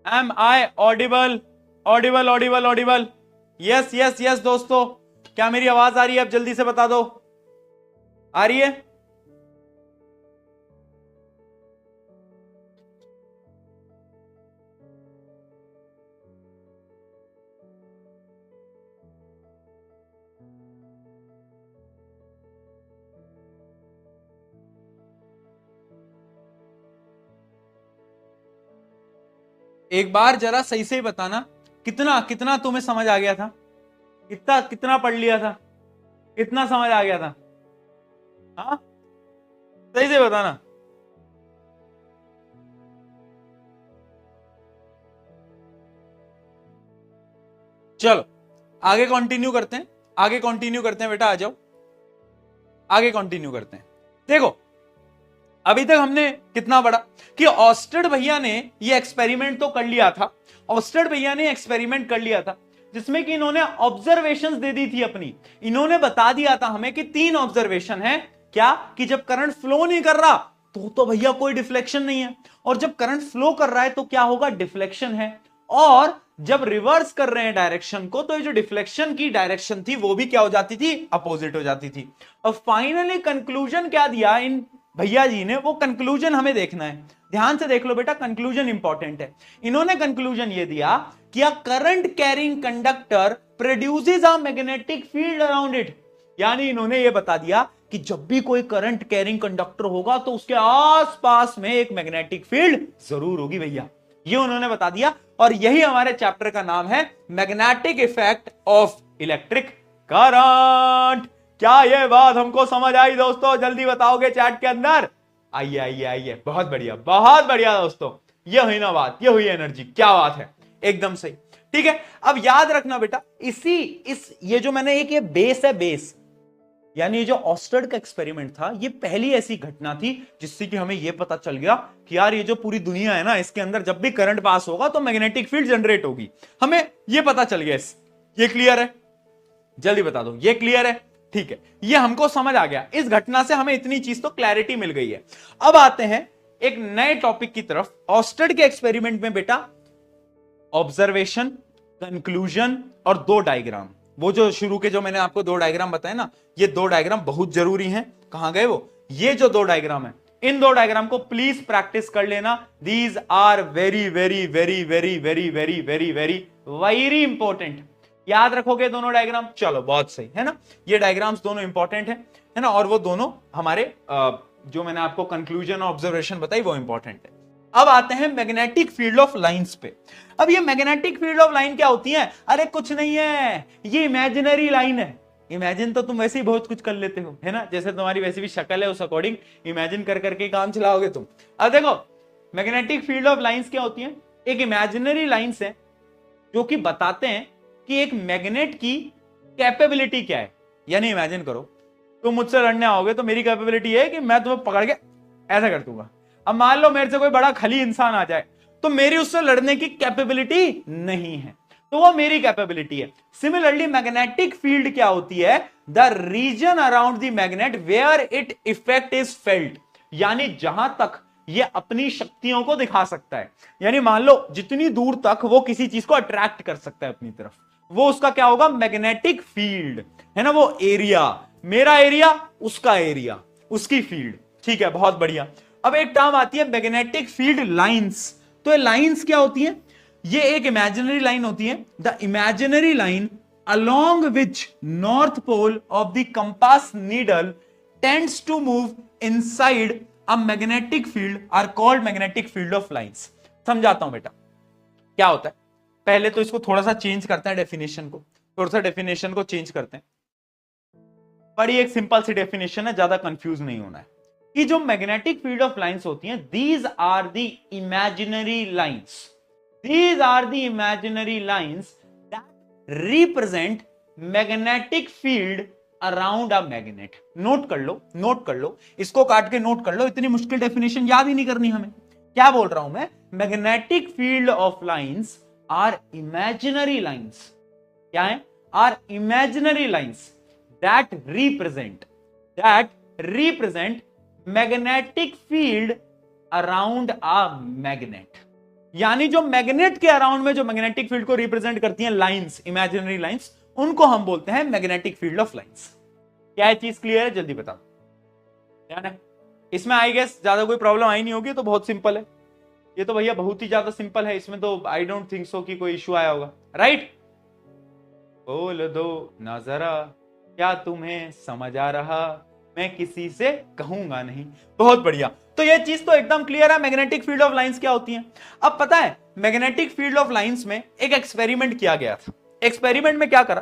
am I audible, audible audible audible, yes yes yes दोस्तों, क्या मेरी आवाज आ रही है? अब जल्दी से बता दो, आ रही है? एक बार जरा सही से बताना, कितना कितना तुम्हें समझ आ गया था? कितना कितना पढ़ लिया था? कितना समझ आ गया था? हाँ, सही से बताना। चलो आगे कंटिन्यू करते हैं, आगे कंटिन्यू करते हैं बेटा, आ जाओ आगे कंटिन्यू करते हैं। देखो अभी तक हमने कितना पढ़ा कि ऑस्टेड भैया ने ये एक्सपेरिमेंट तो कर लिया था, ऑस्टेड भैया ने एक्सपेरिमेंट कर लिया था जिसमें कि इन्होंने ऑब्जर्वेशंस दे दी थी अपनी। इन्होंने बता दिया था हमें कि 3 ऑब्जर्वेशन है, क्या कि जब करंट फ्लो नहीं कर रहा तो भैया कोई डिफ्लेक्शन नहीं है, और जब करंट फ्लो कर रहा है तो क्या होगा? डिफ्लेक्शन है, और जब रिवर्स कर रहे हैं डायरेक्शन को तो ये जो डिफ्लेक्शन की डायरेक्शन थी वो भी क्या हो जाती थी? अपोजिट हो जाती थी। और फाइनली कंक्लूजन क्या दिया इन भैया जी ने, वो कंक्लूजन हमें देखना है, ध्यान से देख लो बेटा, कंक्लूजन इंपॉर्टेंट है। इन्होंने कंक्लूजन ये दिया कि a current carrying conductor produces a magnetic field around it. यानी इन्होंने ये बता दिया कि जब भी कोई करंट कैरिंग कंडक्टर होगा तो उसके आसपास में एक मैग्नेटिक फील्ड जरूर होगी भैया, ये उन्होंने बता दिया। और यही हमारे चैप्टर का नाम है, magnetic effect of electric current. क्या ये बात हमको समझ आई दोस्तों? जल्दी बताओगे चैट के अंदर? आइए आइए आइए, बहुत बढ़िया दोस्तों, ये हुई ना बात, ये हुई एनर्जी, क्या बात है, एकदम सही। ठीक है, अब याद रखना बेटा, ये जो मैंने ये बेस है, बेस यानी जो ऑस्टेड का एक्सपेरिमेंट था, ये पहली ऐसी घटना थी जिससे कि हमें यह पता चल गया कि यार ये जो पूरी दुनिया है ना, इसके अंदर जब भी करंट पास होगा तो मैग्नेटिक फील्ड जनरेट होगी, हमें यह पता चल गया। ये क्लियर है? जल्दी बता दो, ये क्लियर है? ठीक है, ये हमको समझ आ गया, इस घटना से हमें इतनी चीज तो क्लैरिटी मिल गई है। अब आते हैं एक नए टॉपिक की तरफ। ऑस्टेड के एक्सपेरिमेंट में बेटा ऑब्जर्वेशन, कंक्लूजन और 2 डायग्राम, वो जो शुरू के जो मैंने आपको 2 डायग्राम बताए ना, ये 2 डायग्राम बहुत जरूरी हैं। कहां गए वो? ये जो 2 डायग्राम है, इन 2 डायग्राम को प्लीज प्रैक्टिस कर लेना। These are very very very very very very very very very important. याद रखोगे दोनों डायग्राम? चलो बहुत सही है ना, ये डायग्राम्स दोनों इंपॉर्टेंट है ना, और वो दोनों हमारे जो मैंने आपको कंक्लूजन और ऑब्जर्वेशन बताई वो इंपॉर्टेंट है। अब आते हैं मैग्नेटिक फील्ड ऑफ लाइंस पे। अब ये मैग्नेटिक फील्ड ऑफ लाइन क्या होती है? अरे कुछ नहीं है, ये इमेजिनरी लाइन है। इमेजिन तो तुम वैसे ही बहुत कुछ कर लेते हो, है ना, जैसे तुम्हारी वैसी भी शक्ल है, उस अकॉर्डिंग इमेजिन कर करके काम चलाओगे तुम। अब देखो मैग्नेटिक फील्ड ऑफ लाइंस क्या होती है? एक इमेजिनरी लाइंस है जो कि बताते हैं कि एक मैग्नेट की कैपेबिलिटी क्या है। यानी इमेजिन करो तुम मुझसे लड़ने आओगे तो मेरी कैपेबिलिटी है कि मैं तुम्हें पकड़ के ऐसा कर दूंगा। अब मान लो मेरे से कोई बड़ा खली इंसान आ जाए तो मेरी उससे लड़ने की कैपेबिलिटी नहीं है, तो वो मेरी कैपेबिलिटी है। सिमिलरली मैग्नेटिक फील्ड क्या होती है? The region around the magnet where it effect is felt, यानी जहां तक ये अपनी शक्तियों को दिखा सकता है। यानी मान लो जितनी दूर तक वो किसी चीज को अट्रैक्ट कर सकता है अपनी तरफ, वो उसका क्या होगा? मैग्नेटिक फील्ड, है ना, वो एरिया, मेरा एरिया उसका एरिया, उसकी फील्ड। ठीक है, बहुत बढ़िया। अब एक टर्म आती है मैग्नेटिक फील्ड लाइंस। तो ये लाइंस क्या होती है? ये एक इमेजिनरी लाइन होती है, the imaginary line along which north pole of the compass needle tends to move inside a magnetic field are called magnetic field of lines। समझाता हूं बेटा क्या होता है। पहले तो इसको थोड़ा सा चेंज करते हैं, डेफिनेशन को थोड़ा सा डेफिनेशन को चेंज करते हैं। बड़ी एक सिंपल सी डेफिनेशन है, ज्यादा कंफ्यूज नहीं होना है। कि जो मैग्नेटिक फील्ड ऑफ लाइंस होती हैं, these are the imaginary lines, these are the imaginary lines that represent magnetic field around a magnet. Note कर लो, नोट कर लो, इसको काट के नोट कर लो, इतनी मुश्किल डेफिनेशन याद ही नहीं करनी हमें। क्या बोल रहा हूं मैं? Magnetic field of lines are imaginary lines. क्या है? Are imaginary lines that represent magnetic field around a magnet। यानी जो मैग्नेट के अराउंड में जो मैग्नेटिक फील्ड को रिप्रेजेंट करती हैं लाइंस, इमेजिनरी लाइंस, उनको हम बोलते हैं मैग्नेटिक फील्ड ऑफ लाइंस। क्या है चीज क्लियर है? जल्दी बताओ। ध्यान है इसमें, आई गेस ज्यादा कोई प्रॉब्लम आई नहीं होगी, तो बहुत सिंपल है ये तो भैया, बहुत ही ज्यादा सिंपल है, इसमें तो आई डोंट थिंक सो कि कोई इश्यू आया होगा, राइट? बोल दो ना जरा क्या तुम्हें समझ आ रहा, मैं किसी से कहूंगा नहीं। बहुत बढ़िया, तो ये चीज तो एकदम क्लियर है मैग्नेटिक फील्ड ऑफ लाइंस क्या होती है। अब पता है मैग्नेटिक फील्ड ऑफ लाइंस में एक एक्सपेरिमेंट किया गया था। एक्सपेरिमेंट में क्या करा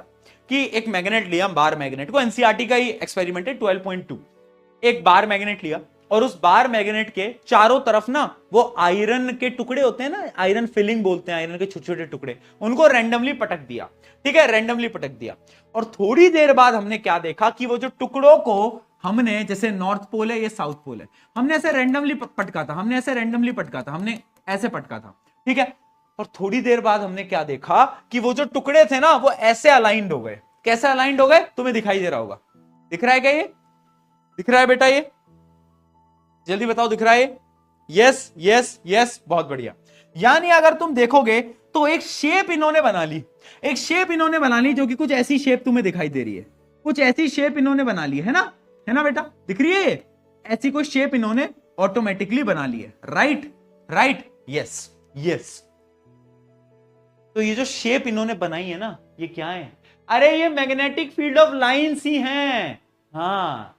कि एक मैग्नेट लिया, बार मैग्नेट को, एनसीईआरटी का ही एक्सपेरिमेंट है 12.2। एक बार मैग्नेट लिया और उस बार मैग्नेट के चारों तरफ ना वो आयरन के टुकड़े होते हैं ना, आयरन फिलिंग बोलते हैं, आयरन के छोटे छोटे टुकड़े, उनको रैंडमली पटक दिया। ठीक है, रैंडमली पटक दिया। और थोड़ी देर बाद हमने क्या देखा कि वो जो टुकड़ों को हमने, जैसे नॉर्थ पोल है ये साउथ पोल है, हमने ऐसे रैंडमली पटका था, हमने ऐसे रैंडमली पटका था, हमने ऐसे पटका था। ठीक है, और थोड़ी देर बाद हमने क्या देखा कि वो जो टुकड़े थे ना वो ऐसे अलाइंड हो गए। कैसे अलाइंड हो गए? तुम्हें दिखाई दे रहा होगा, दिख रहा है क्या? ये दिख रहा है बेटा? ये जल्दी बताओ, दिख रहा है? यस यस यस, बहुत बढ़िया। यानी अगर तुम देखोगे तो एक शेप इन्होंने बना ली, एक शेप इन्होंने बना ली जो कि कुछ ऐसी शेप तुम्हें दिखाई दे रही है, कुछ ऐसी शेप इन्होंने बना ली है ना, है ना बेटा? दिख रही है? ऐसी कोई शेप इन्होंने ऑटोमेटिकली बना ली है, राइट? Right, yes yes. तो ये जो शेप इन्होंने बनाई है ना, ये क्या है? अरे ये मैग्नेटिक फील्ड ऑफ लाइंस ही हैं। हाँ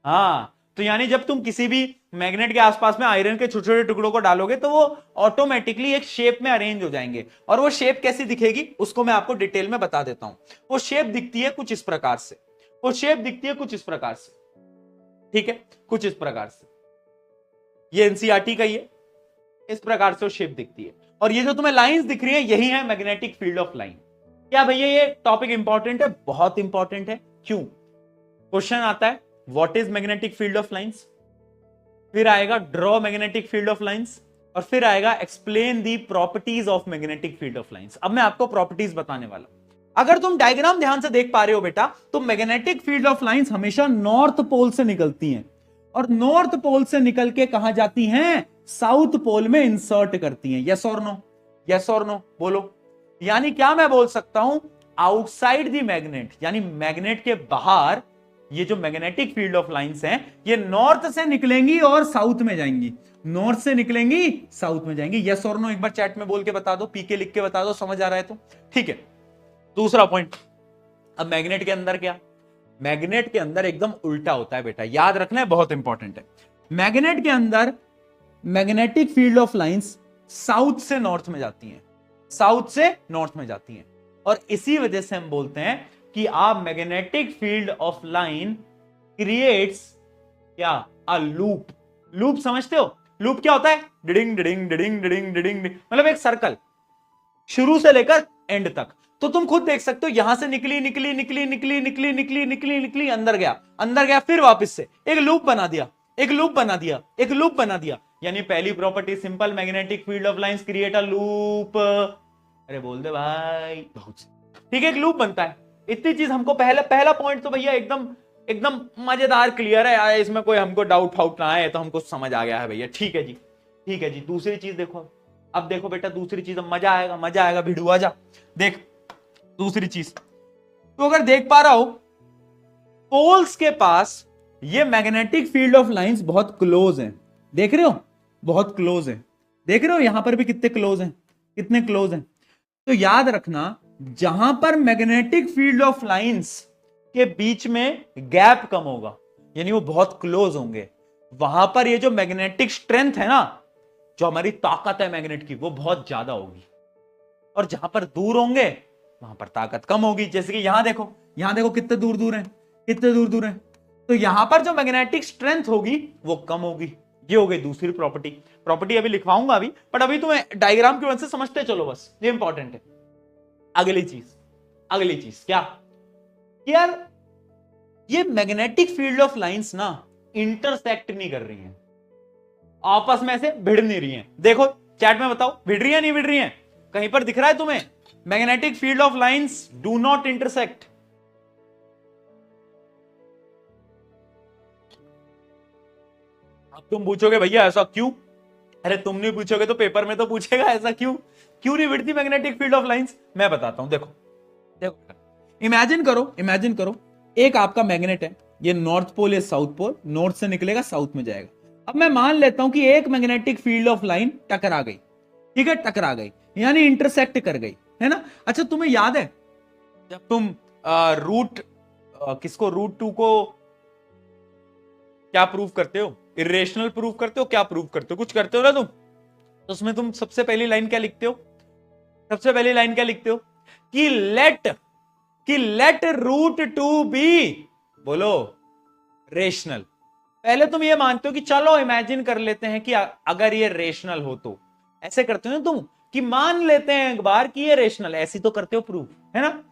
हाँ, तो यानी जब तुम किसी भी मैग्नेट के आसपास में आयरन के छोटे छोटे टुकड़ों को डालोगे तो वो ऑटोमेटिकली एक शेप में अरेंज हो जाएंगे। और वो शेप कैसी दिखेगी उसको मैं आपको डिटेल में बता देता हूं। वो शेप दिखती है कुछ इस प्रकार से, वो शेप दिखती है कुछ इस प्रकार से, ठीक है, कुछ इस प्रकार से। ये एनसीईआरटी का ही है, इस प्रकार से वो शेप दिखती है। और ये जो तुम्हें लाइंस दिख रही है यही है मैग्नेटिक फील्ड ऑफ लाइन। क्या भैया ये टॉपिक इंपॉर्टेंट है? बहुत इंपॉर्टेंट है। क्यों? क्वेश्चन आता है what is magnetic field of lines, फिर आएगा draw magnetic field of lines, और फिर आएगा explain the properties of magnetic field of lines. अब मैं आपको प्रॉपर्टीज बताने वाला हूं। अगर तुम डायग्राम ध्यान से देख पा रहे हो बेटा, तो मैग्नेटिक फील्ड ऑफ लाइंस हमेशा नॉर्थ पोल से निकलती हैं, और नॉर्थ पोल से निकल के कहां जाती हैं? साउथ पोल में इंसर्ट करती हैं। यस और नो? यस और नो बोलो। यानी क्या मैं बोल सकता हूं? आउटसाइड दी मैग्नेट, यानी मैग्नेट के बाहर ये जो मैग्नेटिक फील्ड ऑफ लाइंस हैं ये नॉर्थ से निकलेंगी और साउथ में जाएंगी, नॉर्थ से निकलेंगी साउथ में जाएंगी। यस और नो एक बार चैट में बोल के बता दो, पीके लिख के बता दो, समझ आ रहा है तो ठीक है। दूसरा पॉइंट, अब मैग्नेट के अंदर क्या? मैग्नेट के अंदर एकदम उल्टा होता है बेटा, याद रखना है, बहुत इंपॉर्टेंट है। मैग्नेट के अंदर magnetic field of lines south से नॉर्थ में जाती हैं, साउथ से नॉर्थ में जाती हैं, और इसी वजह से हम बोलते हैं कि आप magnetic field of line creates क्या? A loop. लूप समझते हो? लूप क्या होता है? डिडिंग डिडिंग डिडिंग डिडिंग डिडिंग, मतलब एक सर्कल शुरू से लेकर एंड तक। तो तुम खुद देख सकते हो, यहां से निकली निकली निकली निकली निकली निकली निकली निकली, अंदर गया, फिर वापस से एक लूप बना दिया, एक लूप बना दिया, एक लूप बना दिया। यानी पहली property simple, magnetic field of lines create a loop. अरे बोल दे भाई, बहुत ठीक है, एक लूप बनता है। इतनी चीज हमको पहला पॉइंट तो भैया एकदम एकदम मजेदार क्लियर है, इसमें कोई हमको डाउट फाउट ना आए, तो हमको समझ आ गया है भैया। ठीक है जी, ठीक है जी। दूसरी चीज देखो, अब देखो बेटा दूसरी चीज, मजा आएगा, मजा आएगा, भिड़ू आ जा। देख दूसरी चीज, तो अगर देख पा रहा हो पोल्स के पास ये मैग्नेटिक फील्ड ऑफ लाइंस बहुत क्लोज हैं, देख रहे हो? बहुत क्लोज है, देख रहे हो? यहां पर भी कितने क्लोज हैं, कितने क्लोज हैं। तो याद रखना, जहां पर मैग्नेटिक फील्ड ऑफ लाइंस के बीच में गैप कम होगा, यानी वो बहुत क्लोज होंगे, वहां पर ये जो मैग्नेटिक स्ट्रेंथ है ना, जो हमारी ताकत है मैग्नेट की, वो बहुत ज्यादा होगी। और जहां पर दूर होंगे वहां पर ताकत कम होगी। जैसे कि यहां देखो, यहां देखो कितने दूर दूर हैं, कितने दूर दूर हैं। तो यहां पर जो मैग्नेटिक स्ट्रेंथ होगी वो कम होगी। ये हो गई दूसरी प्रॉपर्टी। प्रॉपर्टी अभी लिखवाऊंगा अभी, बट अभी तुम्हें डायग्राम की वजह से समझते चलो बस, ये इंपॉर्टेंट है। अगली चीज क्या? यार ये मैग्नेटिक फील्ड ऑफ लाइंस ना इंटरसेक्ट नहीं कर रही हैं, आपस में से भिड़ नहीं रही हैं। देखो चैट में बताओ, भिड़ रही है नहीं भिड़ रही है? कहीं पर दिख रहा है तुम्हें? Magnetic field of lines do not intersect. अब तुम पूछोगे भैया ऐसा क्यों? अरे तुम नहीं पूछोगे तो पेपर में तो पूछेगा, ऐसा क्यों? क्यों नहीं बढ़ती मैग्नेटिक फील्ड ऑफ लाइंस? मैं बताता हूं, देखो देखो, इमेजिन करो एक आपका मैग्नेट है, ये नॉर्थ पोल या साउथ पोल, नॉर्थ से निकलेगा साउथ में जाएगा। अब मैं मान लेता हूं कि एक मैग्नेटिक फील्ड ऑफ लाइन टकरा गई, ठीक है, टकरा गई यानी इंटरसेक्ट कर गई, है ना। अच्छा तुम्हें याद है जब तुम रूट टू को क्या प्रूव करते हो? इरेशनल प्रूव करते हो, क्या प्रूव करते हो? कुछ करते हो ना तुम, तो उसमें तुम सबसे पहली लाइन क्या लिखते हो? सबसे पहली लाइन क्या लिखते हो? कि लेट रूट टू बी, बोलो, रेशनल। पहले तुम ये मानते हो कि चलो इमेजिन कर लेते हैं कि अगर ये रेशनल हो, तो ऐसे करते हो ना तुम कि मान लेते हैं एक बार कि ये रेशनल, ऐसी तो करते हो प्रूफ, है ना,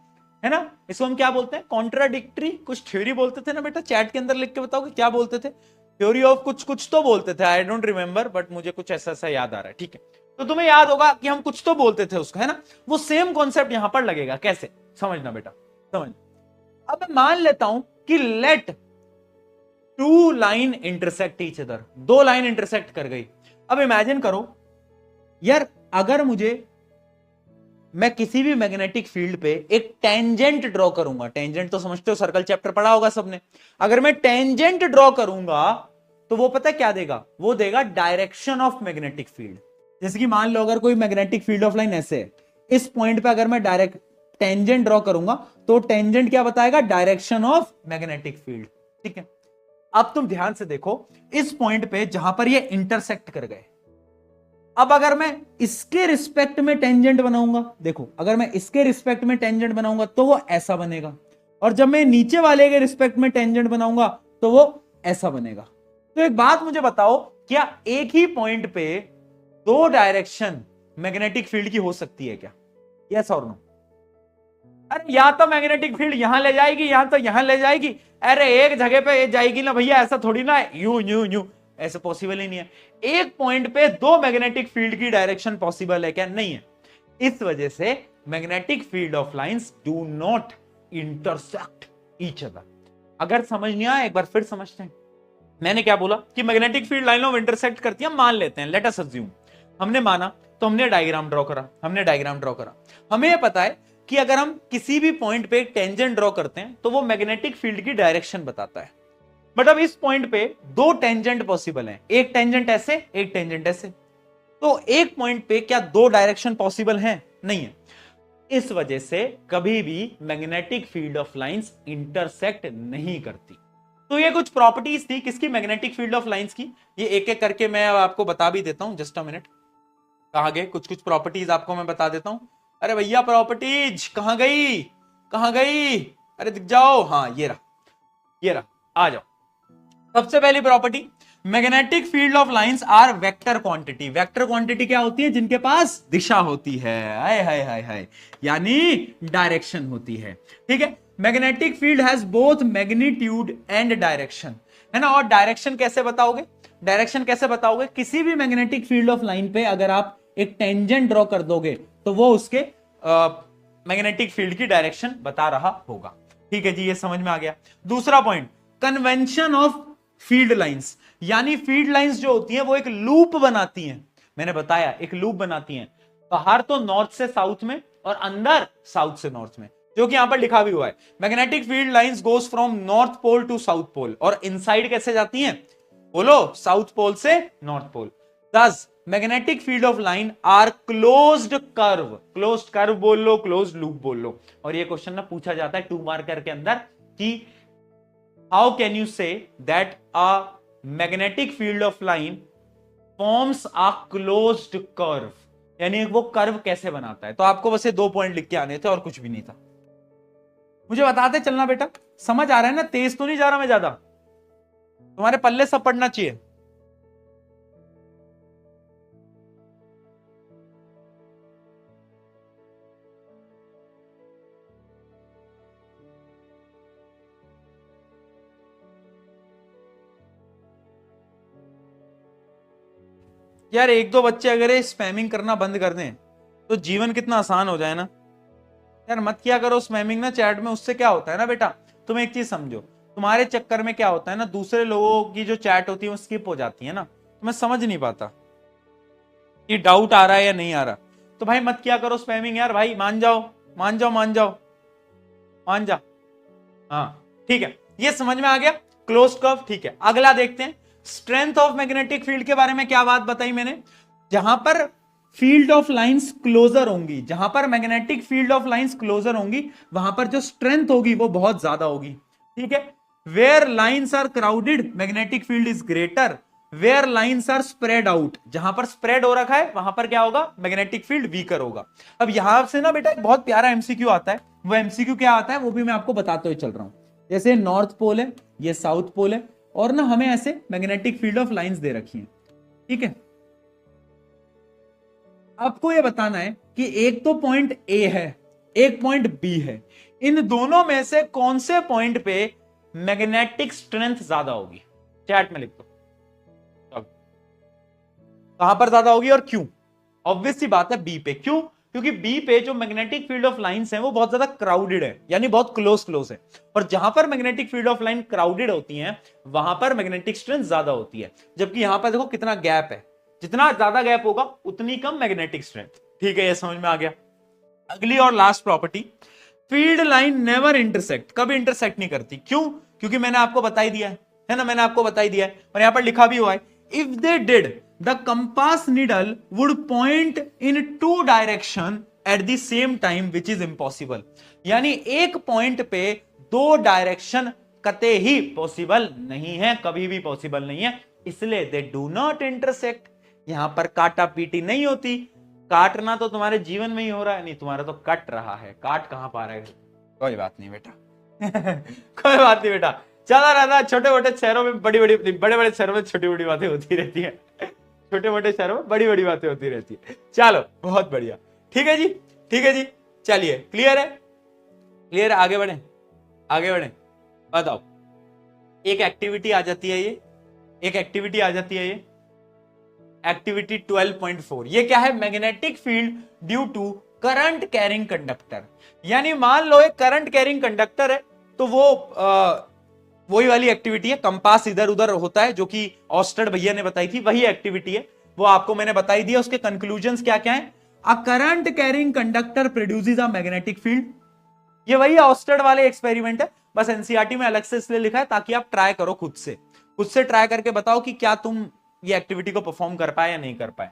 है ना। इसको हम क्या बोलते हैं? कॉन्ट्राडिक्टरी कुछ थ्योरी बोलते थे ना बेटा, चैट के अंदर लिख के बताओ कि क्या बोलते थे? थ्योरी ऑफ कुछ कुछ तो बोलते थे, आई डोंट रिमेंबर, बट मुझे कुछ ऐसा ऐसा याद आ रहा है, ठीक है। तो तुम्हें याद होगा कि हम कुछ तो बोलते थे उसका, है ना। वो सेम कॉन्सेप्ट यहां पर लगेगा, कैसे समझना बेटा, समझ। अब मैं मान लेता हूं कि let two line intersect each other, दो लाइन इंटरसेक्ट कर गई। अब इमेजिन करो यार, अगर मैं किसी भी मैग्नेटिक फील्ड पे एक टेंजेंट ड्रॉ करूंगा, टेंजेंट तो समझते हो, सर्कल चैप्टर पढ़ा होगा सबने। अगर मैं टेंजेंट ड्रॉ करूंगा तो वो पता है क्या देगा? वो देगा डायरेक्शन ऑफ मैग्नेटिक फील्ड। जैसे कि मान लो अगर कोई मैग्नेटिक फील्ड ऑफ लाइन ऐसे है, इस पॉइंट पे अगर मैं डायरेक्ट टेंजेंट ड्रॉ करूंगा तो टेंजेंट क्या बताएगा? डायरेक्शन ऑफ मैग्नेटिक फील्ड, ठीक है। अब तुम ध्यान से देखो, इस पॉइंट पे जहां पर ये इंटरसेक्ट कर गए, अब अगर मैं इसके रिस्पेक्ट में टेंजेंट बनाऊंगा, देखो अगर मैं इसके रिस्पेक्ट में टेंजेंट बनाऊंगा तो वो ऐसा बनेगा, और जब मैं नीचे वाले के रिस्पेक्ट में टेंजेंट बनाऊंगा तो वो ऐसा बनेगा। तो एक बात मुझे बताओ, क्या एक ही पॉइंट पे दो डायरेक्शन मैग्नेटिक फील्ड की हो सकती है क्या? यस और नो? अरे या तो मैग्नेटिक फील्ड यहां ले जाएगी, यहां तो यहां ले जाएगी। अरे एक जगह पे जाएगी ना भैया, ऐसा थोड़ी ना यू यू यू, ऐसे पॉसिबल ही नहीं है। एक पॉइंट पे दो मैग्नेटिक फील्ड की डायरेक्शन पॉसिबल है क्या? नहीं है। इस वजह से magnetic field of lines do not intersect each other. अगर समझ नहीं आया एक बार फिर समझते हैं। मैंने क्या बोला कि magnetic field line of intersect करती है, मान लेते हैं, लेट अस अज्यूम। हमने माना तो हमने डायग्राम ड्रॉ करा, हमें यह पता है कि अगर हम किसी भी पॉइंट पे टेंजेंट ड्रॉ करते हैं तो वो मैग्नेटिक फील्ड की डायरेक्शन बताता है। बट अब इस पॉइंट पे दो टेंजेंट पॉसिबल हैं, एक टेंजेंट ऐसे, एक टेंजेंट ऐसे। तो एक पॉइंट पे क्या दो डायरेक्शन पॉसिबल हैं? नहीं है। इस वजह से कभी भी magnetic field of lines intersect नहीं करती। तो ये कुछ प्रॉपर्टीज थी किसकी? मैग्नेटिक फील्ड ऑफ लाइंस की। ये एक एक करके मैं आपको बता भी देता हूं, जस्ट अ मिनट। कहां गए कुछ कुछ प्रॉपर्टीज, आपको मैं बता देता हूं। अरे भैया प्रॉपर्टीज कहां गई, कहां गई? अरे दिख जाओ, हाँ ये रहा, आ जाओ। सबसे पहली property, magnetic field of lines are vector quantity. Vector quantity क्या होती है? जिनके पास दिशा होती है, हाय हाय हाय हाय, यानी डायरेक्शन होती है, ठीक है। Magnetic field has both magnitude and direction, है ना। और डायरेक्शन कैसे बताओगे? डायरेक्शन कैसे बताओगे? किसी भी मैग्नेटिक फील्ड ऑफ लाइन पे अगर आप एक टेंजेंट ड्रॉ कर दोगे तो वो उसके मैग्नेटिक फील्ड की डायरेक्शन बता रहा होगा, ठीक है जी, ये समझ में आ गया। दूसरा point, convention of field lines, यानी फील्ड लाइंस जो होती हैं वो एक लूप बनाती हैं। मैंने बताया एक लूप बनाती हैं, बाहर तो नॉर्थ से साउथ में और अंदर साउथ से नॉर्थ में, जो कि यहां पर लिखा भी हुआ है। Magnetic field lines goes from north pole to south pole, और इनसाइड कैसे जाती हैं? बोलो, साउथ पोल से north pole. Thus magnetic field of line are closed curve, closed curve बोल लो, क्लोज्ड लूप बोल लो। और ये क्वेश्चन ना पूछा जाता है 2 मार्कर के अंदर कि how can you say that a magnetic field of line forms a closed curve, यानी वो कर्व कैसे बनाता है। तो आपको बस ये 2 पॉइंट लिख के आने थे और कुछ भी नहीं था। मुझे बताते चलना बेटा, समझ आ रहा है ना? तेज तो नहीं जा रहा मैं ज्यादा? तुम्हारे पल्ले सब पढ़ना चाहिए। यार एक दो बच्चे अगर ये स्पैमिंग करना बंद कर दें तो जीवन कितना आसान हो जाए ना। यार मत किया करो स्पैमिंग ना चैट में, उससे क्या होता है ना बेटा, तुम एक चीज समझो, तुम्हारे चक्कर में क्या होता है ना, दूसरे लोगों की जो चैट होती है वो स्किप हो जाती है ना, तो मैं समझ नहीं पाता। कि डाउट आ रहा है या नहीं आ रहा, तो भाई मत किया करो स्पैमिंग यार, भाई मान जाओ मान जाओ मान जाओ मान जा। हाँ ठीक है, ये समझ में आ गया क्लोज कर्व। ठीक है, अगला देखते हैं स्ट्रेंथ ऑफ मैग्नेटिक फील्ड के बारे में क्या बात बताई मैंने। जहां पर फील्ड ऑफ लाइंस क्लोजर होंगी, जहां पर magnetic field of lines closer होंगी, वहां पर जो स्ट्रेंथ होगी वो बहुत ज्यादा होगी। ठीक है, where lines are crowded magnetic field is greater, where lines are spread out, जहां पर स्प्रेड हो रखा है वहां पर क्या होगा, मैग्नेटिक फील्ड वीकर होगा। अब यहां से ना बेटा एक बहुत प्यारा एमसीक्यू आता है, वो एमसीक्यू क्या आता है वो भी मैं आपको बताते हुए चल रहा हूं। जैसे नॉर्थ पोल है, ये साउथ पोल है, और ना हमें ऐसे मैग्नेटिक फील्ड ऑफ लाइंस दे रखी है। ठीक है, आपको ये बताना है कि एक तो पॉइंट ए है, एक पॉइंट बी है, इन दोनों में से कौन से पॉइंट पे मैग्नेटिक स्ट्रेंथ ज्यादा होगी, चैट में लिख दो कहां पर ज्यादा होगी और क्यों। ऑब्वियस सी बात है बी पे। क्यों? क्योंकि बी पे जो मैग्नेटिक फील्ड ऑफ लाइंस है वो बहुत ज्यादा क्राउडेड है, यानी बहुत क्लोज क्लोज है, और जहां पर magnetic field of line crowded होती है वहां पर मैग्नेटिक स्ट्रेंथ ज्यादा होती है। जबकि यहां पर देखो कितना गैप है, जितना ज्यादा गैप होगा उतनी कम मैग्नेटिक स्ट्रेंथ। ठीक है, ये समझ में आ गया। अगली और last property, field line never intersect, कभी इंटरसेक्ट नहीं करती। क्यों? क्योंकि मैंने आपको बता ही दिया है ना, मैंने आपको बता ही दिया है, और यहां पर लिखा भी हुआ है, if they did the compass needle would point in two direction at the same time which is impossible, यानी एक पॉइंट पे दो डायरेक्शन कते ही पॉसिबल नहीं है, कभी भी पॉसिबल नहीं है, इसलिए दे डू नॉट इंटरसेक्ट। यहां पर काटा पीटी नहीं होती। काटना तो तुम्हारे जीवन में ही हो रहा है, नहीं तुम्हारा तो कट रहा है, काट कहां पा रहे हो। कोई बात नहीं बेटा कोई बात नहीं बेटा, चला रहता है। छोटे मोटे शहरों में बड़ी बड़ी, बड़े बड़े शहरों में छोटी बड़ी बातें होती रहती है, छोटे मोटे शहरों में बड़ी बड़ी बातें होती रहती है। चलो बहुत बढ़िया, ठीक है जी, ठीक है जी, चलिए क्लियर है, क्लियर है, आगे बढ़े, आगे बढ़े। बताओ, एक एक्टिविटी आ जाती है ये, एक एक्टिविटी आ जाती है ये, एक्टिविटी 12.4, ये क्या है, magnetic field due to current carrying conductor. यानी मान लो एक करंट कैरिंग कंडक्टर है, तो वो वही वाली एक्टिविटी है, कंपास इधर उधर होता है, जो कि ऑस्टर्ड भैया ने बताई थी, वही एक्टिविटी है, वो आपको मैंने बताई दी है। उसके कंक्लूजन्स क्या क्या है, a current carrying conductor produces a magnetic field, ये वही ऑस्टर्ड वाले एक्सपेरिमेंट है, बस एनसीईआरटी में अलग से इसलिए लिखा है ताकि आप ट्राई करो, खुद से ट्राई करके बताओ कि क्या तुम ये एक्टिविटी को परफॉर्म कर पाए या नहीं कर पाए।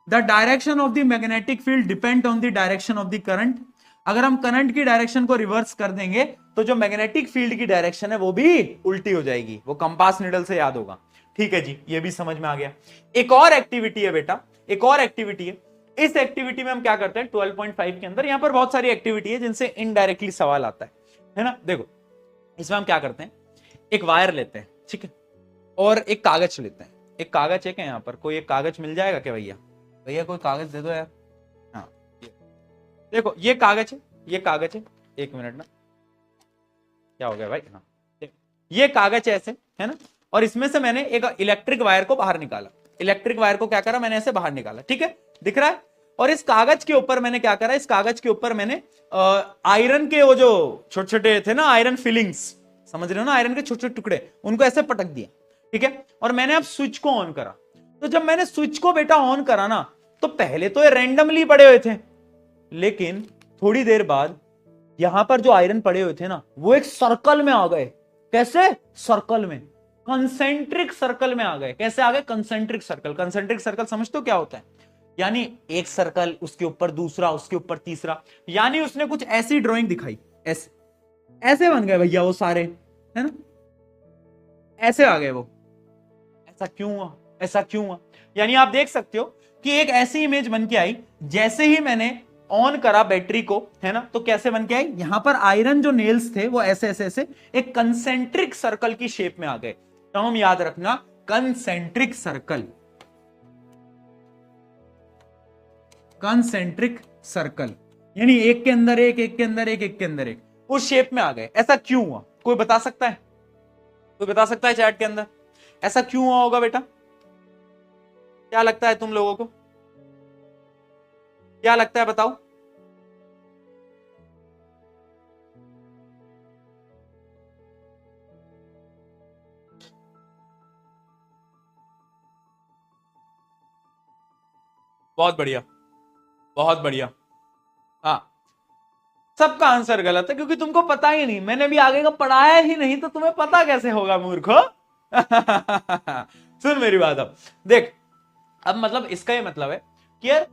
The direction of the magnetic field depend on the direction of the current, अगर हम करंट की डायरेक्शन को रिवर्स कर देंगे तो जो मैग्नेटिक फील्ड की डायरेक्शन है वो भी उल्टी हो जाएगी, वो कंपास निडल से याद होगा। ठीक है जी, ये भी समझ में आ गया। एक और एक्टिविटी है बेटा, एक और एक्टिविटी है, इस एक्टिविटी में हम क्या करते हैं 12.5 के अंदर, यहां पर बहुत सारी एक्टिविटी है जिनसे इनडायरेक्टली सवाल आता है ना। देखो इसमें हम क्या करते हैं, एक वायर लेते हैं, ठीक है, और एक कागज लेते हैं, एक कागज है क्या यहाँ पर, कोई एक कागज मिल जाएगा क्या भैया, भैया कोई कागज दे दो यार। हाँ देखो ये कागज है, ये कागज है, एक मिनट ना, क्या हो गया भाई, हाँ ये कागज है ऐसे, है ना, और इसमें से मैंने एक इलेक्ट्रिक वायर को बाहर निकाला, इलेक्ट्रिक वायर को क्या करा मैंने ऐसे बाहर निकाला, ठीक है, दिख रहा है। और इस कागज के ऊपर मैंने क्या करा, इस कागज के ऊपर मैंने आयरन के वो जो छोटे छोटे थे ना आयरन फिलिंग्स, समझ रहे हो ना, आयरन के छोटे छोटे टुकड़े, उनको ऐसे पटक दिया, ठीक है, और मैंने अब स्विच को ऑन करा। तो जब मैंने स्विच को बेटा ऑन करा ना, तो पहले तो ये रैंडमली पड़े हुए थे, लेकिन थोड़ी देर बाद यहां पर जो आयरन पड़े हुए थे ना वो एक सर्कल में आ गए। कैसे? सर्कल में, कंसेंट्रिक सर्कल में आ गए। कैसे आ गए? Concentric circle. कंसेंट्रिक सर्कल समझते हो क्या होता है? यानी एक सर्कल, उसके ऊपर दूसरा, उसके ऊपर तीसरा, यानी उसने कुछ ऐसी ड्राइंग दिखाई, ऐसे ऐसे बन गए भैया वो सारे, है ना, ऐसे आ गए वो। ऐसा क्यों हुआ? ऐसा क्यों हुआ? यानी आप देख सकते हो कि एक ऐसी इमेज बन के आई, जैसे ही मैंने ऑन करा बैटरी को, है ना, तो कैसे बन के आई, यहां पर आयरन जो नेल्स थे वो ऐसे ऐसे ऐसे एक कंसेंट्रिक सर्कल की शेप में आ गए। टर्म याद रखना, कंसेंट्रिक सर्कल, कंसेंट्रिक सर्कल, यानी एक के अंदर एक, एक के अंदर एक, एक के अंदर एक, उस शेप में आ गए। ऐसा क्यों हुआ? कोई बता सकता है? कोई बता सकता है चैट के अंदर ऐसा क्यों हुआ होगा बेटा? क्या लगता है तुम लोगों को? क्या लगता है बताओ? बहुत बढ़िया, बहुत बढ़िया। हाँ, सबका आंसर गलत है क्योंकि तुमको पता ही नहीं, मैंने भी आगे का पढ़ाया ही नहीं तो तुम्हें पता कैसे होगा मूर्खो। सुन मेरी बात, अब देख, अब मतलब इसका ये मतलब है कि यार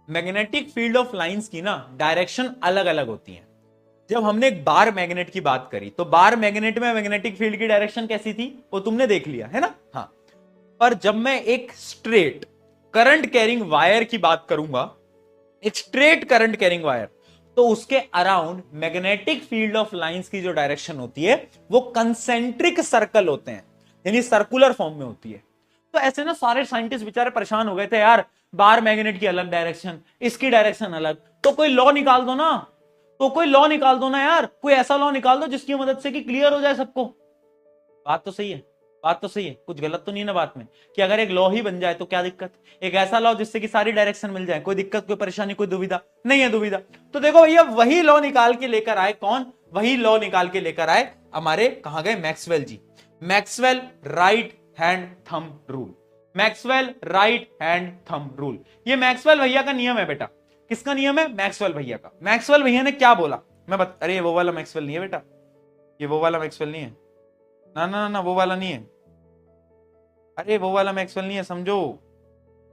मैग्नेटिक फील्ड ऑफ लाइंस की ना डायरेक्शन अलग अलग होती है। जब हमने एक बार मैग्नेट की बात करी तो बार मैग्नेट में मैग्नेटिक फील्ड की डायरेक्शन कैसी थी वो तुमने देख लिया है ना। हाँ, पर जब मैं एक स्ट्रेट करंट कैरिंग वायर की बात करूंगा, एक स्ट्रेट करंट कैरिंग वायर, तो उसके around magnetic field of lines की जो डायरेक्शन होती है वो कंसेंट्रिक सर्कल होते हैं, यानी सर्कुलर फॉर्म में होती है। तो ऐसे ना सारे साइंटिस्ट बेचारे परेशान हो गए थे यार, बार मैग्नेट की अलग डायरेक्शन, इसकी डायरेक्शन अलग, तो कोई लॉ निकाल दो ना, तो कोई लॉ निकाल दो ना यार, कोई ऐसा लॉ निकाल दो जिसकी मदद से कि क्लियर हो जाए सबको। बात तो सही है, बात तो सही है, कुछ गलत तो नहीं ना बात में, कि अगर एक लॉ ही बन जाए तो क्या दिक्कत, एक ऐसा लॉ जिससे कि सारी डायरेक्शन मिल जाए, कोई दिक्कत, कोई परेशानी, कोई दुविधा नहीं है। दुविधा तो देखो भैया वही लॉ निकाल के लेकर आए, कौन, वही लॉ निकाल के लेकर आए हमारे, कहां गए, Maxwell ji. Maxwell right hand thumb rule, Maxwell right hand thumb rule. ये मैक्सवेल भैया का नियम है बेटा। किसका नियम है, मैक्सवेल भैया का। मैक्सवेल भैया ने क्या बोला, अरे वो वाला मैक्सवेल नहीं है बेटा, ये वो वाला मैक्सवेल नहीं है, ना ना ना वो वाला नहीं है, अरे वो वाला मैक्सवेल नहीं है, समझो,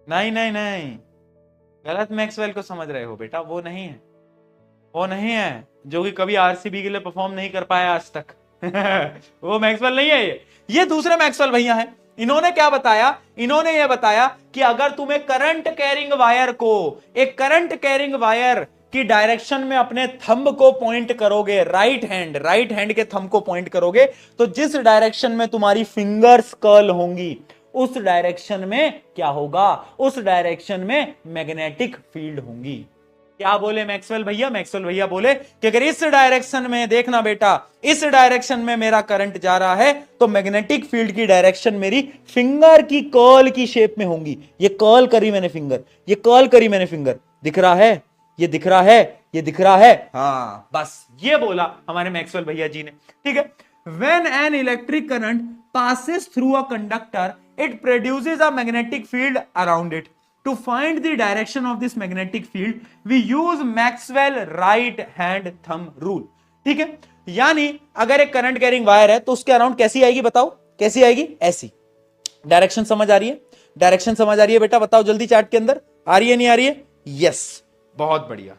नहीं नहीं नहीं, गलत मैक्सवेल को समझ रहे हो बेटा, वो नहीं है, वो नहीं है जो कि कभी आरसीबी के लिए परफॉर्म नहीं कर पाया आज तक। वो मैक्सवेल नहीं है, ये दूसरे मैक्सवेल भैया हैं। इन्होंने क्या बताया, इन्होंने ये बताया कि अगर तुम एक करंट कैरिंग वायर को, एक करंट कैरिंग वायर की डायरेक्शन में अपने थंब को पॉइंट करोगे, राइट हैंड के थंब को पॉइंट करोगे, तो जिस डायरेक्शन में तुम्हारी फिंगर्स कर्ल होंगी उस डायरेक्शन में क्या होगा, उस डायरेक्शन में मैग्नेटिक फील्ड होंगी। क्या बोले मैक्सवेल भैया, मैक्सवेल भैया बोले कि अगर इस डायरेक्शन में, देखना बेटा, इस डायरेक्शन में मेरा करंट जा रहा है तो मैग्नेटिक फील्ड की डायरेक्शन मेरी फिंगर की कर्ल की शेप में होंगी। ये कर्ल करी मैंने फिंगर, ये कर्ल करी मैंने फिंगर, दिख रहा है, ये दिख रहा है, ये दिख रहा है, हाँ बस ये बोला हमारे मैक्सवेल भैया जी ने। ठीक है, when an electric current passes through a conductor it produces a magnetic field around it. To find the direction of this magnetic field we use Maxwell right hand thumb rule. ठीक है, यानी अगर एक current carrying wire है तो उसके around कैसी आएगी, बताओ कैसी आएगी, ऐसी। डायरेक्शन समझ आ रही है, डायरेक्शन समझ आ रही है बेटा, बताओ जल्दी चैट के अंदर, आ रही है नहीं आ रही है, यस, बहुत बढ़िया,